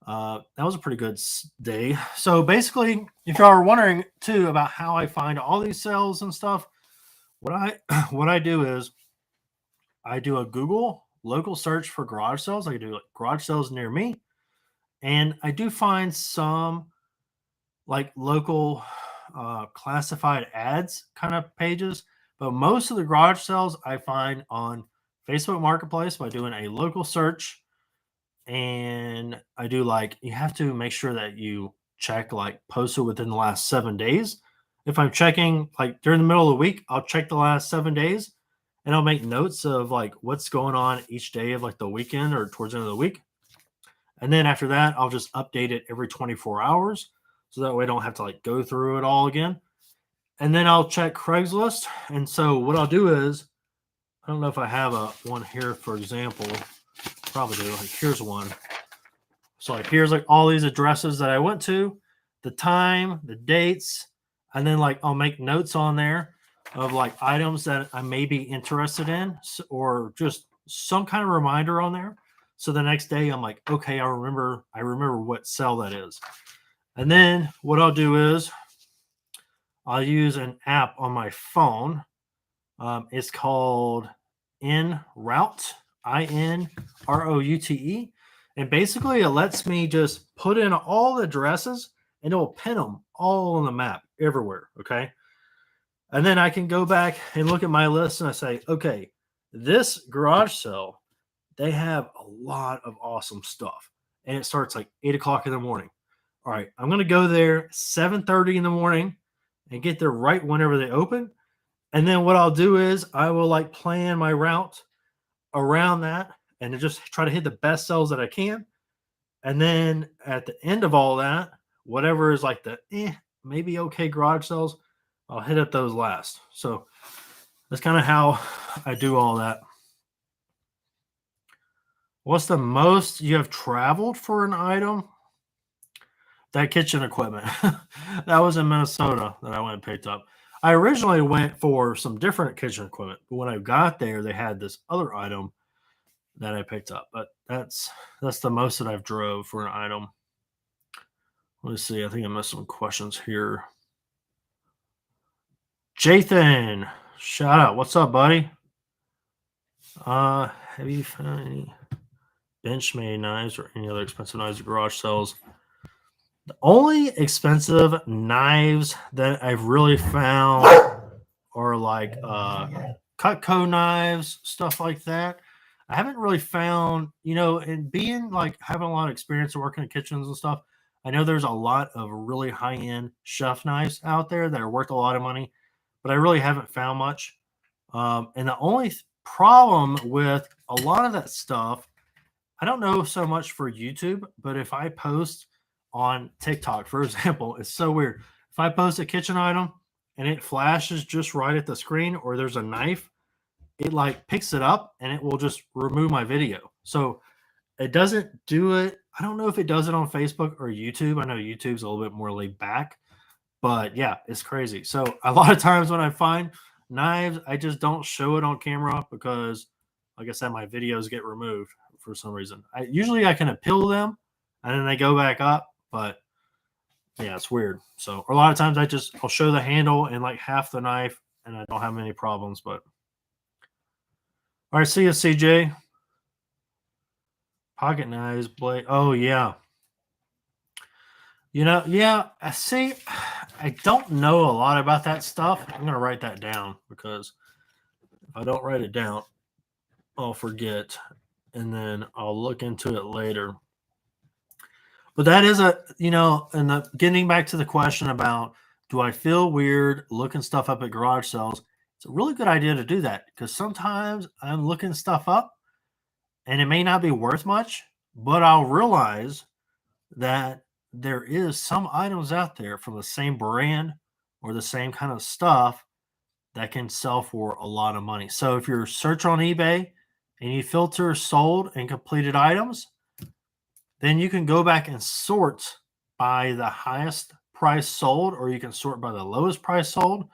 That was a pretty good day. So basically, if y'all are wondering too about how I find all these sales and stuff, what I what I do is I do a Google local search for garage sales. I can do like garage sales near me, and I do find some like local classified ads kind of pages, but most of the garage sales I find on Facebook Marketplace by doing a local search. And I do like, you have to make sure that you check like posted within the last 7 days. If I'm checking like during the middle of the week, I'll check the last 7 days and I'll make notes of like what's going on each day of like the weekend or towards the end of the week. And then after that, I'll just update it every 24 hours. So that way I don't have to like go through it all again. And then I'll check Craigslist. And so what I'll do is, I don't know if I have a one here, for example. Probably do. Like here's one. So like here's like all these addresses that I went to, the time, the dates, and then like I'll make notes on there of like items that I may be interested in or just some kind of reminder on there. So the next day I'm like, okay, I remember what cell that is. And then what I'll do is I'll use an app on my phone. It's called InRoute, INROUTE. And basically, it lets me just put in all the addresses and it will pin them all on the map everywhere. Okay. And then I can go back and look at my list and I say, okay, this garage sale, they have a lot of awesome stuff. And it starts like 8 o'clock in the morning. All right, I'm going to go there 7:30 in the morning and get there right whenever they open. And then what I'll do is I will like plan my route around that and just try to hit the best sales that I can. And then at the end of all that, whatever is like the maybe okay garage sales, I'll hit up those last. So that's kind of how I do all that. What's the most you have traveled for an item? That kitchen equipment. That was in Minnesota that I went and picked up. I originally went for some different kitchen equipment, but when I got there, they had this other item that I picked up. But that's the most that I've drove for an item. Let's see. I think I missed some questions here. Jathan, shout out. What's up, buddy? Have you found any Benchmade knives or any other expensive knives at garage sales? The only expensive knives that I've really found like Cutco knives, stuff like that. I haven't really found, and being like having a lot of experience working in kitchens and stuff, I know there's a lot of really high end chef knives out there that are worth a lot of money, but I really haven't found much. And the only problem with a lot of that stuff, I don't know so much for YouTube, but if I post on TikTok, for example, it's so weird. If I post a kitchen item and it flashes just right at the screen, or there's a knife, it like picks it up and it will just remove my video. So it doesn't do it. I don't know if it does it on Facebook or YouTube. I know YouTube's a little bit more laid back, but yeah, it's crazy. So a lot of times when I find knives, I just don't show it on camera because, like I said, my videos get removed for some reason. Usually I can appeal them and then they go back up, but yeah, it's weird. So a lot of times I'll show the handle and like half the knife and I don't have any problems. But all right, see you, CJ. Pocket knives, blade. Oh yeah. Yeah, I see. I don't know a lot about that stuff. I'm gonna write that down because if I don't write it down, I'll forget, and then I'll look into it later. But that is and getting back to the question about do I feel weird looking stuff up at garage sales? It's a really good idea to do that because sometimes I'm looking stuff up and it may not be worth much, but I'll realize that there is some items out there from the same brand or the same kind of stuff that can sell for a lot of money. So if you're search on eBay and you filter sold and completed items, then you can go back and sort by the highest price sold, or you can sort by the lowest price sold,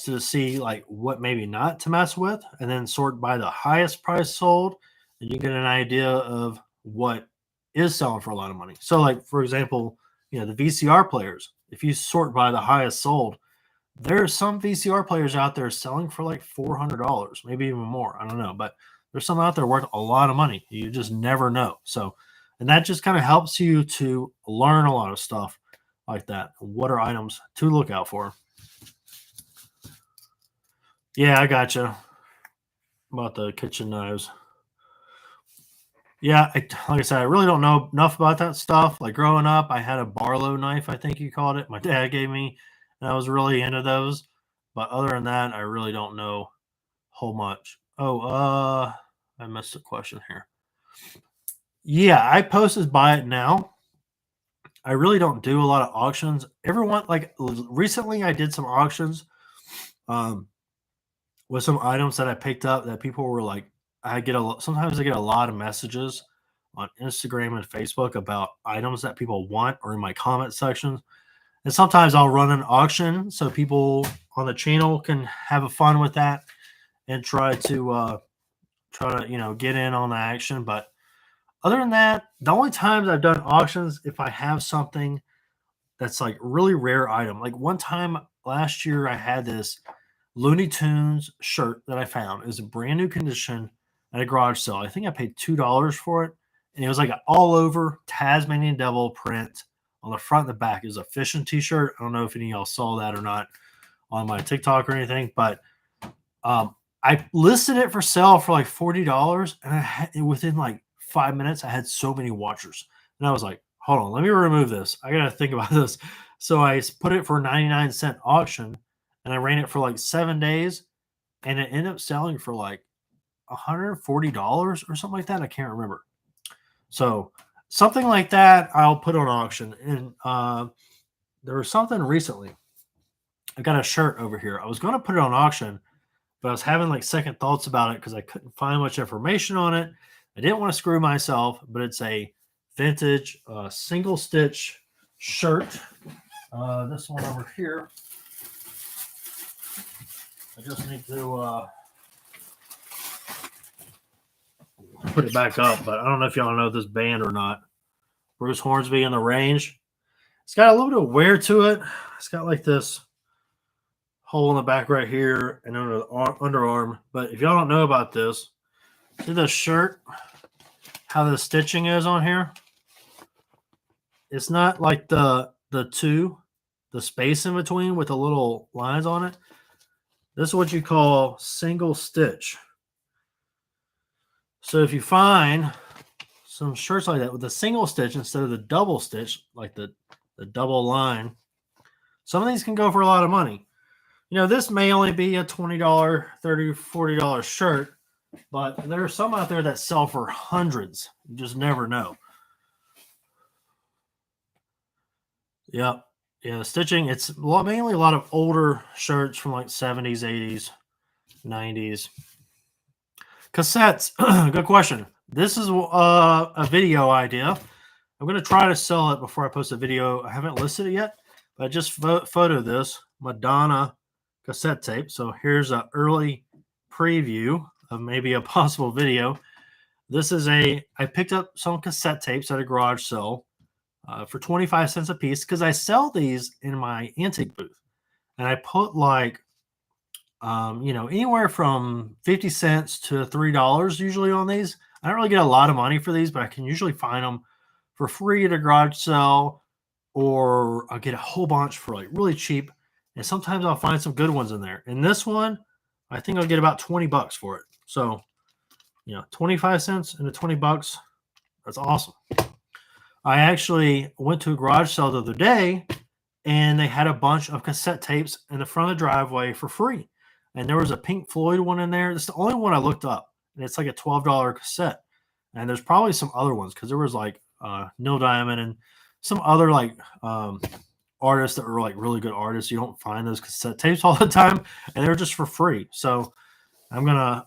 to see like what maybe not to mess with, and then sort by the highest price sold, and you get an idea of what is selling for a lot of money. So, like for example, the VCR players. If you sort by the highest sold, there are some VCR players out there selling for like $400, maybe even more. I don't know, but there's some out there worth a lot of money. You just never know. So, and that just kind of helps you to learn a lot of stuff like that. What are items to look out for? Yeah, I gotcha about the kitchen knives. Yeah, like I said, I really don't know enough about that stuff. Like growing up, I had a Barlow knife, I think you called it. My dad gave me, and I was really into those. But other than that, I really don't know whole much. Oh, I missed a question here. Yeah, I posted buy it now. I really don't do a lot of auctions. Everyone like recently I did some auctions um with some items that I picked up that people were like sometimes I get a lot of messages on Instagram and Facebook about items that people want or in my comment sections. And sometimes I'll run an auction so people on the channel can have a fun with that and try to get in on the action. But other than that, the only times I've done auctions if I have something that's like really rare item. Like one time last year, I had this Looney Tunes shirt that I found. It was a brand new condition at a garage sale. I think I paid $2 for it, and it was like an all over Tasmanian Devil print on the front and the back. It was a fishing T-shirt. I don't know if any of y'all saw that or not on my TikTok or anything, but I listed it for sale for like $40, and within like 5 minutes, I had so many watchers, and I was like, "Hold on, let me remove this. I gotta think about this." So I put it for a 99-cent auction, and I ran it for like 7 days, and it ended up selling for like $140 or something like that. I can't remember. So something like that, I'll put on auction. And there was something recently. I got a shirt over here. I was going to put it on auction, but I was having like second thoughts about it because I couldn't find much information on it. I didn't want to screw myself, but it's a vintage single stitch shirt. This one over here. I just need to put it back up, but I don't know if y'all know this band or not. Bruce Hornsby in the Range. It's got a little bit of wear to it. It's got like this hole in the back right here and under the underarm. But if y'all don't know about this, see this shirt, how the stitching is on here? It's not like the space in between with the little lines on it. This is what you call single stitch. So if you find some shirts like that with a single stitch instead of the double stitch, like the double line, some of these can go for a lot of money. This may only be a $20, $30, $40 shirt, but there are some out there that sell for hundreds. You just never know. Yep. Yeah, the stitching, it's mainly a lot of older shirts from like 70s, 80s, 90s. Cassettes. Good question. This is a video idea. I'm going to try to sell it before I post a video. I haven't listed it yet, but I just photoed this Madonna cassette tape. So here's an early preview of maybe a possible video. I picked up some cassette tapes at a garage sale for 25 cents a piece because I sell these in my antique booth. And I put anywhere from 50 cents to $3 usually on these. I don't really get a lot of money for these, but I can usually find them for free at a garage sale, or I'll get a whole bunch for like really cheap. And sometimes I'll find some good ones in there. And this one, I think I'll get about 20 bucks for it. So, 25 cents into 20 bucks. That's awesome. I actually went to a garage sale the other day and they had a bunch of cassette tapes in the front of the driveway for free. And there was a Pink Floyd one in there. It's the only one I looked up. And it's like a $12 cassette. And there's probably some other ones because there was like Neil Diamond and some other artists that were like really good artists. You don't find those cassette tapes all the time. And they're just for free. So I'm going to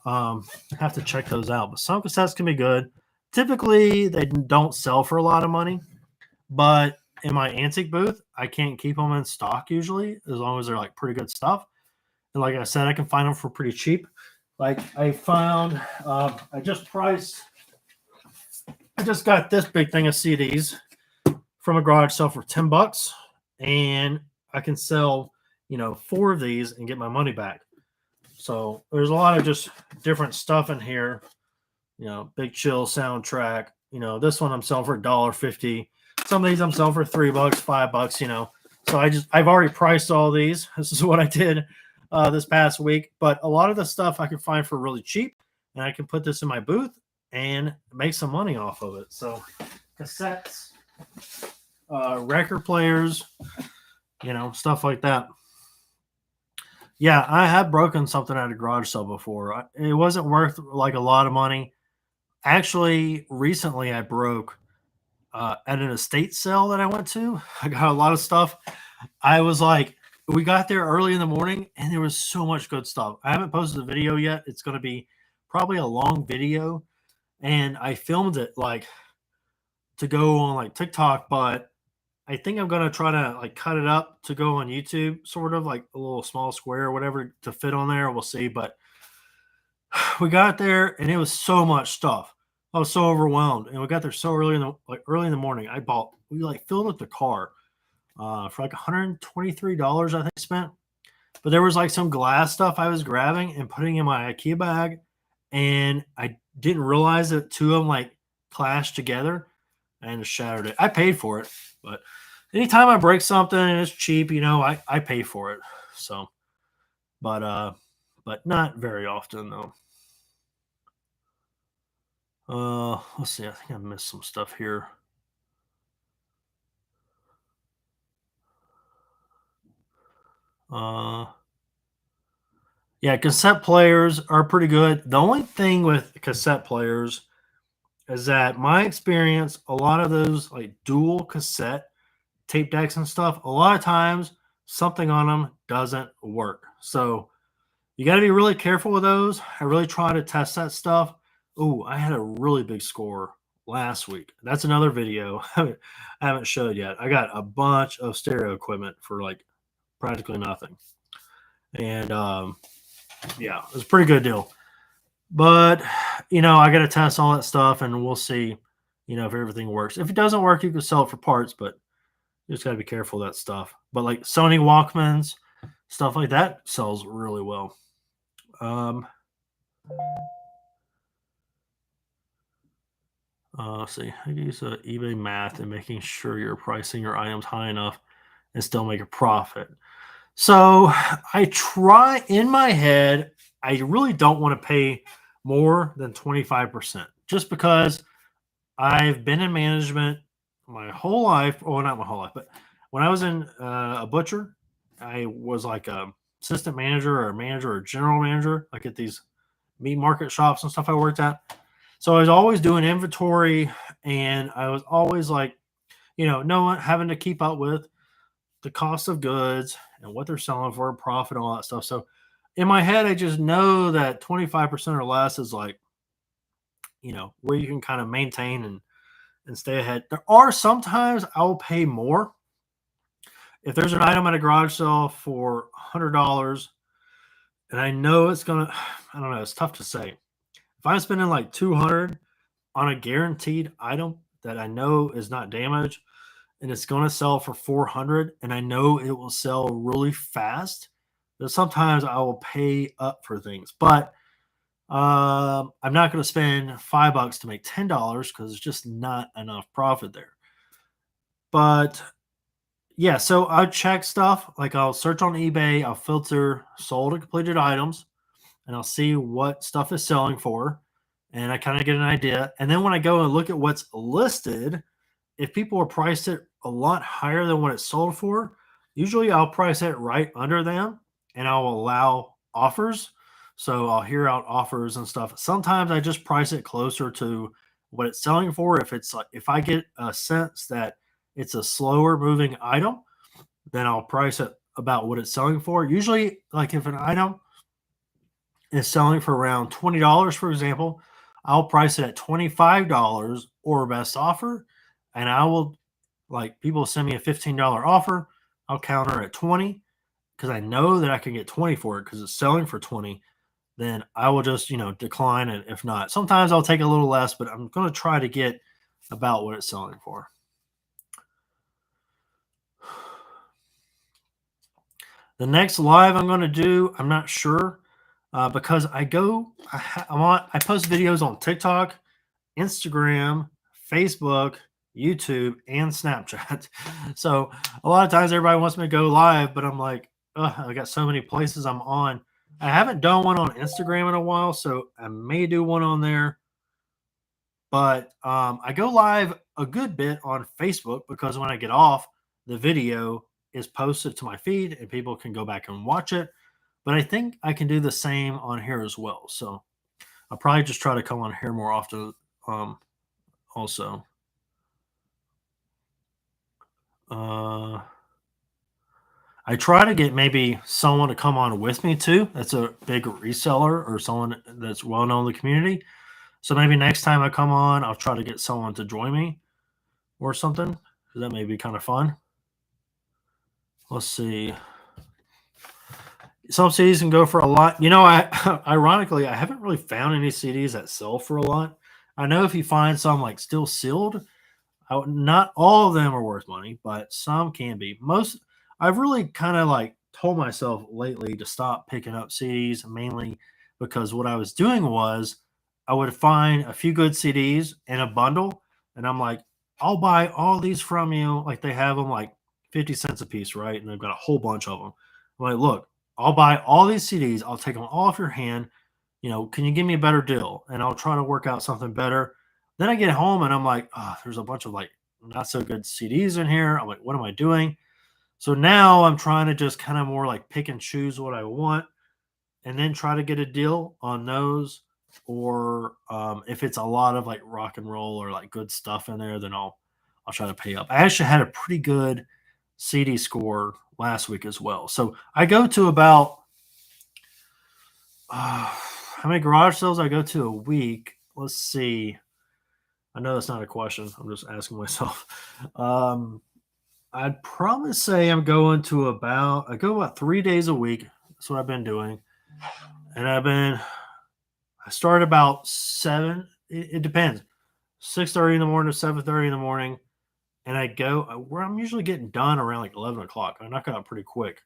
have to check those out. But some cassettes can be good. Typically, they don't sell for a lot of money. But in my antique booth, I can't keep them in stock usually, as long as they're like pretty good stuff. And like I said, I can find them for pretty cheap. Like I found, I just got this big thing of CDs from a garage sale for 10 bucks, and I can sell, 4 of these and get my money back. So there's a lot of just different stuff in here. Big Chill soundtrack. This one I'm selling for $1.50. Some of these I'm selling for $3, $5. So I've already priced all these. This is what I did this past week. But a lot of the stuff I can find for really cheap, and I can put this in my booth and make some money off of it. So cassettes, record players, stuff like that. Yeah, I have broken something at a garage sale before. It wasn't worth like a lot of money. Actually, recently I broke at an estate sale that I went to. I got a lot of stuff. I was like, we got there early in the morning and there was so much good stuff. I haven't posted a video yet. It's going to be probably a long video. And I filmed it like to go on like TikTok, but I think I'm going to try to like cut it up to go on YouTube, sort of like a little small square or whatever to fit on there. We'll see. But we got there and it was so much stuff. I was so overwhelmed, and we got there so early in the morning. We filled up the car for like $123 I think spent. But there was like some glass stuff I was grabbing and putting in my IKEA bag, and I didn't realize that 2 of them like clashed together and just shattered it. I paid for it, but anytime I break something and it's cheap, I pay for it. So, but not very often though. Let's see. I think I missed some stuff here. Uh, yeah, cassette players are pretty good. The only thing with cassette players is that my experience, a lot of those like dual cassette tape decks and stuff, a lot of times something on them doesn't work. So you got to be really careful with those. I really try to test that stuff. Oh, I had a really big score last week. That's another video I haven't showed yet. I got a bunch of stereo equipment for like practically nothing. And yeah, it was a pretty good deal. But, I got to test all that stuff and we'll see, if everything works. If it doesn't work, you can sell it for parts, but you just got to be careful of that stuff. But like Sony Walkmans, stuff like that sells really well. Let's see. I use eBay math and making sure you're pricing your items high enough and still make a profit. So I try in my head, I really don't want to pay more than 25% just because I've been in management my whole life. Well, not my whole life, but when I was in a butcher, I was like a assistant manager or general manager, like at these meat market shops and stuff I worked at. So I was always doing inventory, and I was always like, no one having to keep up with the cost of goods and what they're selling for, profit, and all that stuff. So in my head, I just know that 25% or less is like, where you can kind of maintain and stay ahead. There are sometimes I will pay more if there's an item at a garage sale for $100 and I know it's gonna. I don't know. It's tough to say. If I'm spending like 200 on a guaranteed item that I know is not damaged and it's going to sell for 400 and I know it will sell really fast, then sometimes I will pay up for things. But I'm not going to spend $5 to make $10 because it's just not enough profit there. But yeah, so I check stuff like I'll search on eBay, I'll filter sold and completed items, and I'll see what stuff is selling for, and I kind of get an idea. And then when I go and look at what's listed, if people are priced it a lot higher than what it's sold for, usually I'll price it right under them and I'll allow offers. So I'll hear out offers and stuff. Sometimes I just price it closer to what it's selling for. If it's like if I get a sense that it's a slower moving item, then I'll price it about what it's selling for. Usually, like if an item is selling for around $20, for example, I'll price it at $25 or best offer, and I will like people send me a $15 offer, I'll counter at 20 because I know that I can get 20 for it because it's selling for 20. Then I will just, decline it if not. Sometimes I'll take a little less, but I'm going to try to get about what it's selling for. The next live I'm going to do, I'm not sure because I post videos on TikTok, Instagram, Facebook, YouTube, and Snapchat. So a lot of times everybody wants me to go live, but I'm like, I got so many places I'm on. I haven't done one on Instagram in a while, so I may do one on there. But I go live a good bit on Facebook because when I get off, the video is posted to my feed and people can go back and watch it. But I think I can do the same on here as well. So I'll probably just try to come on here more often. Also, I try to get maybe someone to come on with me too. That's a big reseller or someone that's well known in the community. So maybe next time I come on, I'll try to get someone to join me or something. That may be kind of fun. Let's see. Some CDs can go for a lot. I ironically I haven't really found any CDs that sell for a lot. I know if you find some like still sealed, not all of them are worth money, but some can be. Most I've really kind of like told myself lately to stop picking up CDs mainly because what I was doing was I would find a few good CDs in a bundle and I'm like, I'll buy all these from you. Like they have them like 50 cents a piece, right? And they've got a whole bunch of them. I'm like, look, I'll buy all these CDs. I'll take them all off your hand. Can you give me a better deal? And I'll try to work out something better. Then I get home and I'm like, oh, there's a bunch of like not so good CDs in here. I'm like, what am I doing? So now I'm trying to just kind of more like pick and choose what I want and then try to get a deal on those. Or if it's a lot of like rock and roll or like good stuff in there, then I'll try to pay up. I actually had a pretty good CD score last week as well. So I go to about how many garage sales I go to a week? Let's see. I know that's not a question. I'm just asking myself. I'd probably say I go about 3 days a week. That's what I've been doing. And I start about 7. It depends. 6:30 in the morning to 7:30 in the morning. And I go where I'm usually getting done around like 11 o'clock. I knock it out pretty quick.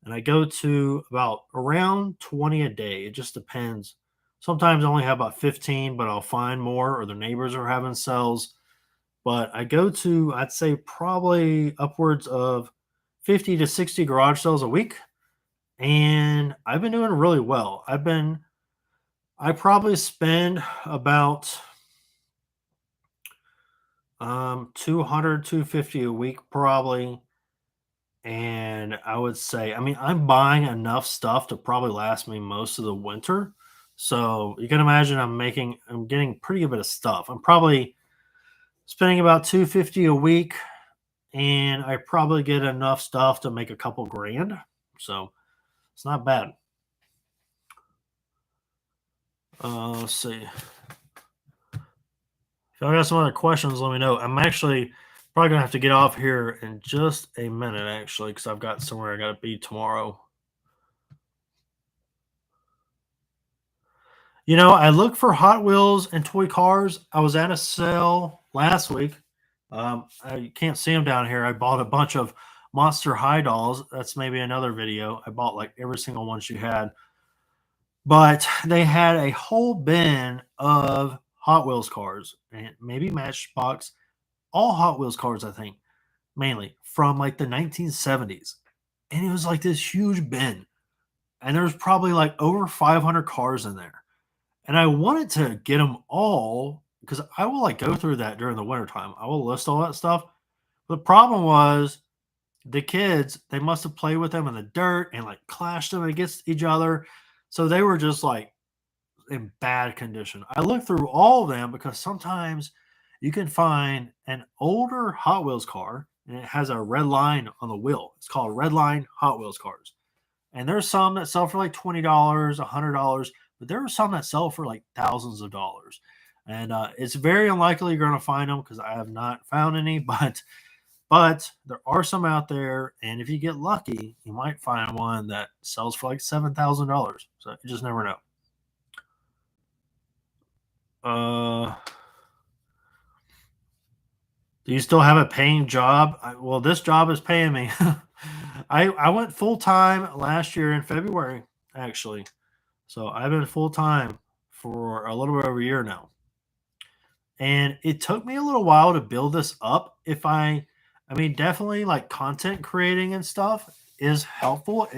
And I go to about around 20 a day. It just depends. Sometimes I only have about 15, but I'll find more or the neighbors are having sales. But I go to, I'd say probably upwards of 50 to 60 garage sales a week, and I've been doing really well. I probably spend about 200, 250 a week probably. And I would say, I mean, I'm buying enough stuff to probably last me most of the winter. So you can imagine I'm getting pretty good bit of stuff. I'm probably spending about 250 a week, and I probably get enough stuff to make a couple grand. So it's not bad. Let's see. If y'all got some other questions, let me know. I'm actually probably gonna have to get off here in just a minute, actually, because I've got somewhere I gotta be tomorrow. I look for Hot Wheels and toy cars. I was at a sale last week. I can't see them down here. I bought a bunch of Monster High dolls. That's maybe another video. I bought like every single one she had. But they had a whole bin of Hot Wheels cars and maybe Matchbox, all Hot Wheels cars, I think, mainly from like the 1970s. And it was like this huge bin. And there's probably like over 500 cars in there. And I wanted to get them all because I will like go through that during the wintertime. I will list all that stuff. The problem was the kids, they must have played with them in the dirt and like clashed them against each other. So they were just like in bad condition. I looked through all of them because sometimes you can find an older Hot Wheels car and it has a red line on the wheel. It's called Red Line Hot Wheels cars. And there's some that sell for like $20, $100, but there are some that sell for like thousands of dollars. And it's very unlikely you're going to find them because I have not found any, but there are some out there. And if you get lucky, you might find one that sells for like $7,000. So you just never know. Do you still have a paying job? Well, this job is paying me. I went full time last year in February, actually. So I've been full time for a little bit over a year now. And it took me a little while to build this up. I mean, definitely like content creating and stuff is helpful.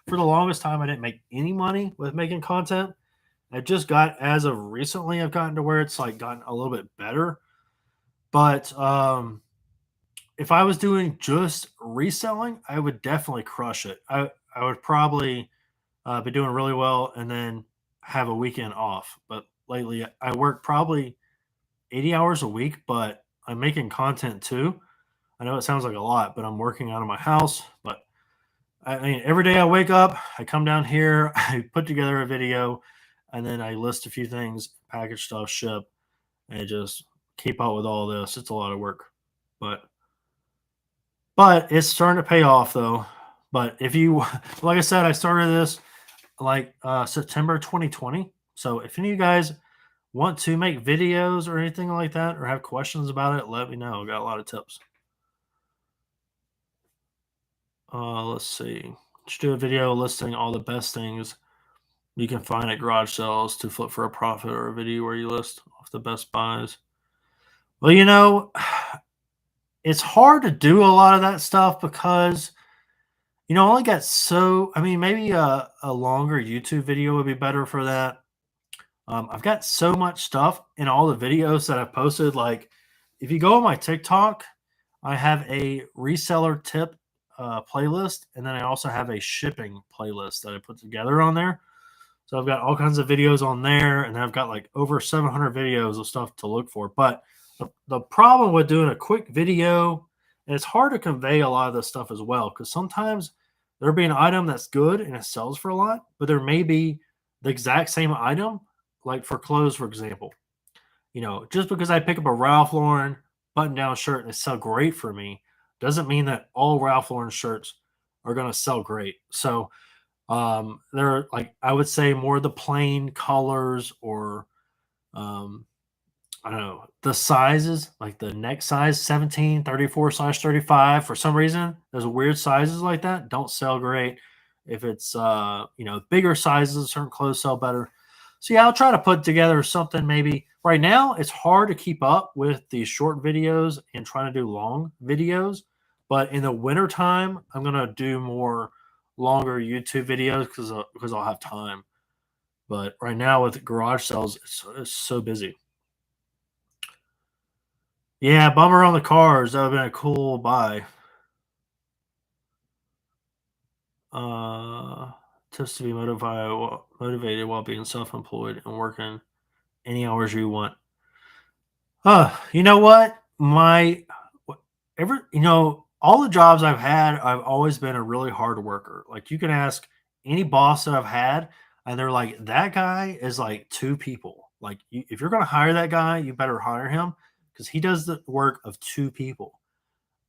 For the longest time, I didn't make any money with making content. I just got, as of recently, I've gotten to where it's like gotten a little bit better. But if I was doing just reselling, I would definitely crush it. I would probably be doing really well and then have a weekend off. But lately, I work probably 80 hours a week, but I'm making content too. I know it sounds like a lot, but I'm working out of my house. But I mean, every day I wake up, I come down here, I put together a video, and then I list a few things, package stuff, ship, and just keep up with all this. It's a lot of work, but it's starting to pay off though. But if you, like I said, I started this like September 2020. So if any of you guys want to make videos or anything like that or have questions about it, let me know. I got a lot of tips. Let's see. Just do a video listing all the best things you can find at garage sales to flip for a profit, or a video where you list off the best buys. Well, it's hard to do a lot of that stuff because I only got I mean, maybe a longer YouTube video would be better for that. I've got so much stuff in all the videos that I've posted. Like, if you go on my TikTok, I have a reseller tip playlist, and then I also have a shipping playlist that I put together on there. So I've got all kinds of videos on there, and I've got like over 700 videos of stuff to look for. But the problem with doing a quick video, and it's hard to convey a lot of this stuff as well, because sometimes there'll be an item that's good and it sells for a lot, but there may be the exact same item, like for clothes, for example. Just because I pick up a Ralph Lauren button-down shirt and it sell great for me, doesn't mean that all Ralph Lauren shirts are going to sell great. So they're like, I would say more the plain colors, or I don't know, the sizes, like the neck size 17, 34 size 35. For some reason, there's weird sizes like that don't sell great. If it's bigger sizes, certain clothes sell better. So yeah, I'll try to put together something. Maybe right now it's hard to keep up with these short videos and trying to do long videos. But in the wintertime, I'm gonna do more longer YouTube videos because I'll have time. But right now with garage sales, it's so busy. Yeah, bummer on the cars. That would have been a cool buy. Uh, Tips to be motivated while being self-employed and working any hours you want. You know what? All the jobs I've had, I've always been a really hard worker. Like you can ask any boss that I've had, and they're like, that guy is like two people. Like if you're going to hire that guy, you better hire him because he does the work of two people.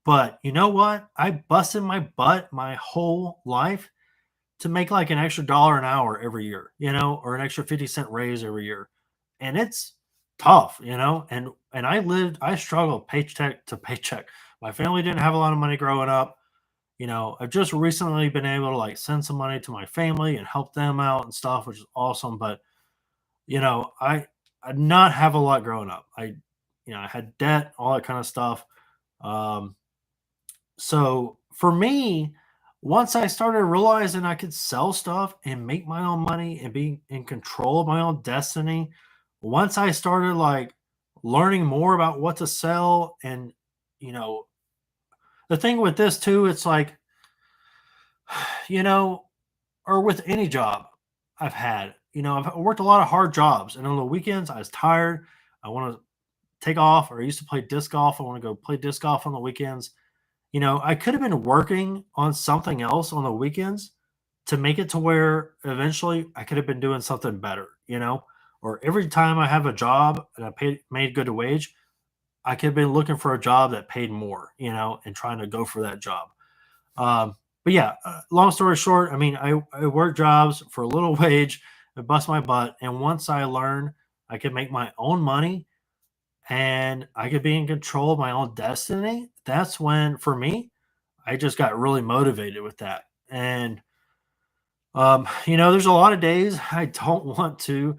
But you know what? I busted my butt my whole life to make like an extra dollar an hour every year, or an extra 50-cent raise every year. And it's tough, and I struggled paycheck to paycheck. My family didn't have a lot of money growing up. I've just recently been able to like send some money to my family and help them out and stuff, which is awesome. But I did not have a lot growing up. I had debt, all that kind of stuff. Um, so for me, once I started realizing I could sell stuff and make my own money and be in control of my own destiny, once I started like learning more about what to sell, and you know, the thing with this too, it's like, you know, or with any job I've had, I've worked a lot of hard jobs, and on the weekends I was tired. I want to take off, or I used to play disc golf. I want to go play disc golf on the weekends. I could have been working on something else on the weekends to make it to where eventually I could have been doing something better, or every time I have a job and made good wage, I could have been looking for a job that paid more, and trying to go for that job. But yeah, long story short, I mean, I worked jobs for a little wage, I bust my butt. And once I learned I could make my own money and I could be in control of my own destiny, that's when, for me, I just got really motivated with that. And there's a lot of days I don't want to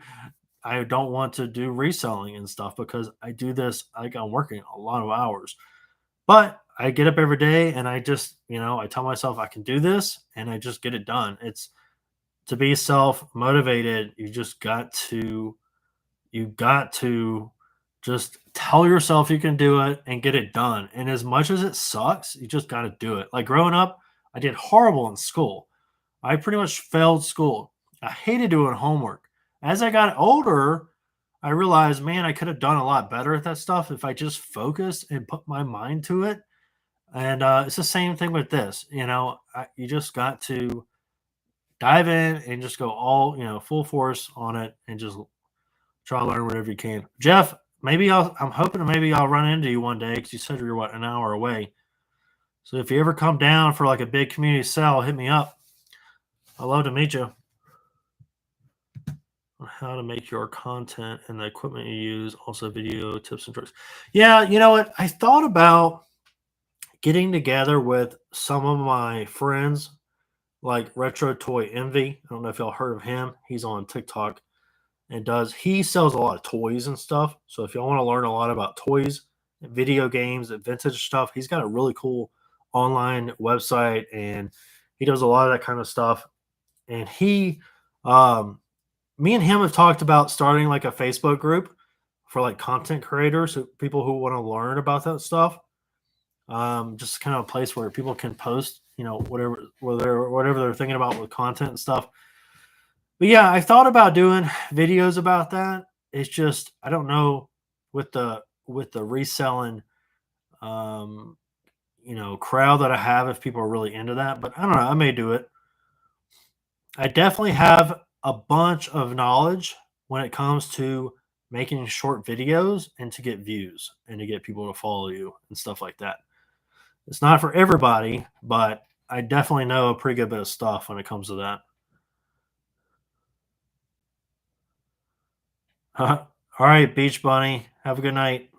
do reselling and stuff because I do this like I'm working a lot of hours. But I get up every day and I just, I tell myself I can do this and I just get it done. It's to be self motivated, you got to just tell yourself you can do it and get it done. And as much as it sucks, you just got to do it. Like growing up, I did horrible in school. I pretty much failed school. I hated doing homework. As I got older, I realized, man, I could have done a lot better at that stuff if I just focused and put my mind to it. And it's the same thing with this. You just got to dive in and just go all, full force on it and just try to learn whatever you can. Jeff, I'm hoping maybe I'll run into you one day because you said you're what, an hour away. So if you ever come down for like a big community sale, hit me up. I'd love to meet you. On how to make your content and the equipment you use, also video tips and tricks. Yeah, you know what? I thought about getting together with some of my friends, like Retro Toy Envy. I don't know if y'all heard of him. He's on TikTok and he sells a lot of toys and stuff. So if y'all want to learn a lot about toys, video games, and vintage stuff, he's got a really cool online website and he does a lot of that kind of stuff. And me and him have talked about starting like a Facebook group for like content creators, so people who want to learn about that stuff. Just kind of a place where people can post, whatever they're thinking about with content and stuff. But yeah, I thought about doing videos about that. It's just I don't know with the reselling, um, crowd that I have if people are really into that. But I don't know. I may do it. I definitely have a bunch of knowledge when it comes to making short videos and to get views and to get people to follow you and stuff like that. It's not for everybody, but I definitely know a pretty good bit of stuff when it comes to that. All right, Beach Bunny. Have a good night.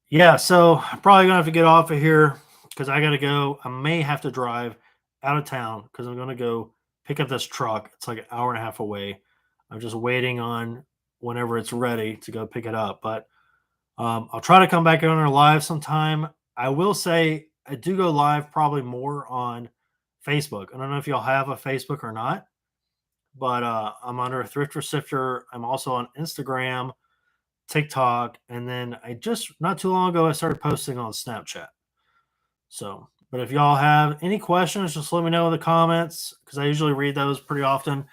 Yeah, so I'm probably gonna have to get off of here because I gotta go. I may have to drive out of town because I'm gonna go pick up this truck. It's like an hour and a half away. I'm just waiting on whenever it's ready to go pick it up. But I'll try to come back on our live sometime. I will say I do go live probably more on Facebook. I don't know if y'all have a Facebook or not, but I'm under Thrifter Sifter. I'm also on Instagram, TikTok, and then I just not too long ago I started posting on Snapchat. So, but if y'all have any questions, just let me know in the comments because I usually read those pretty often.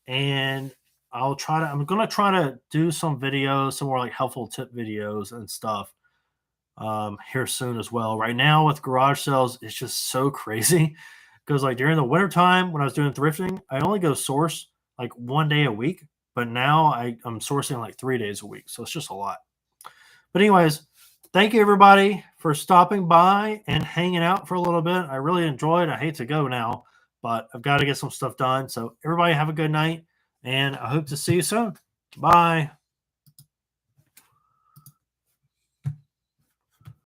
And I'm gonna try to do some videos, some more like helpful tip videos and stuff here soon as well. Right now with garage sales, it's just so crazy because like during the wintertime when I was doing thrifting, I only go source like 1 day a week, but now I'm sourcing like 3 days a week. So it's just a lot. But anyways, thank you everybody for stopping by and hanging out for a little bit. I really enjoyed. I hate to go now, but I've got to get some stuff done. So everybody have a good night and I hope to see you soon. Bye.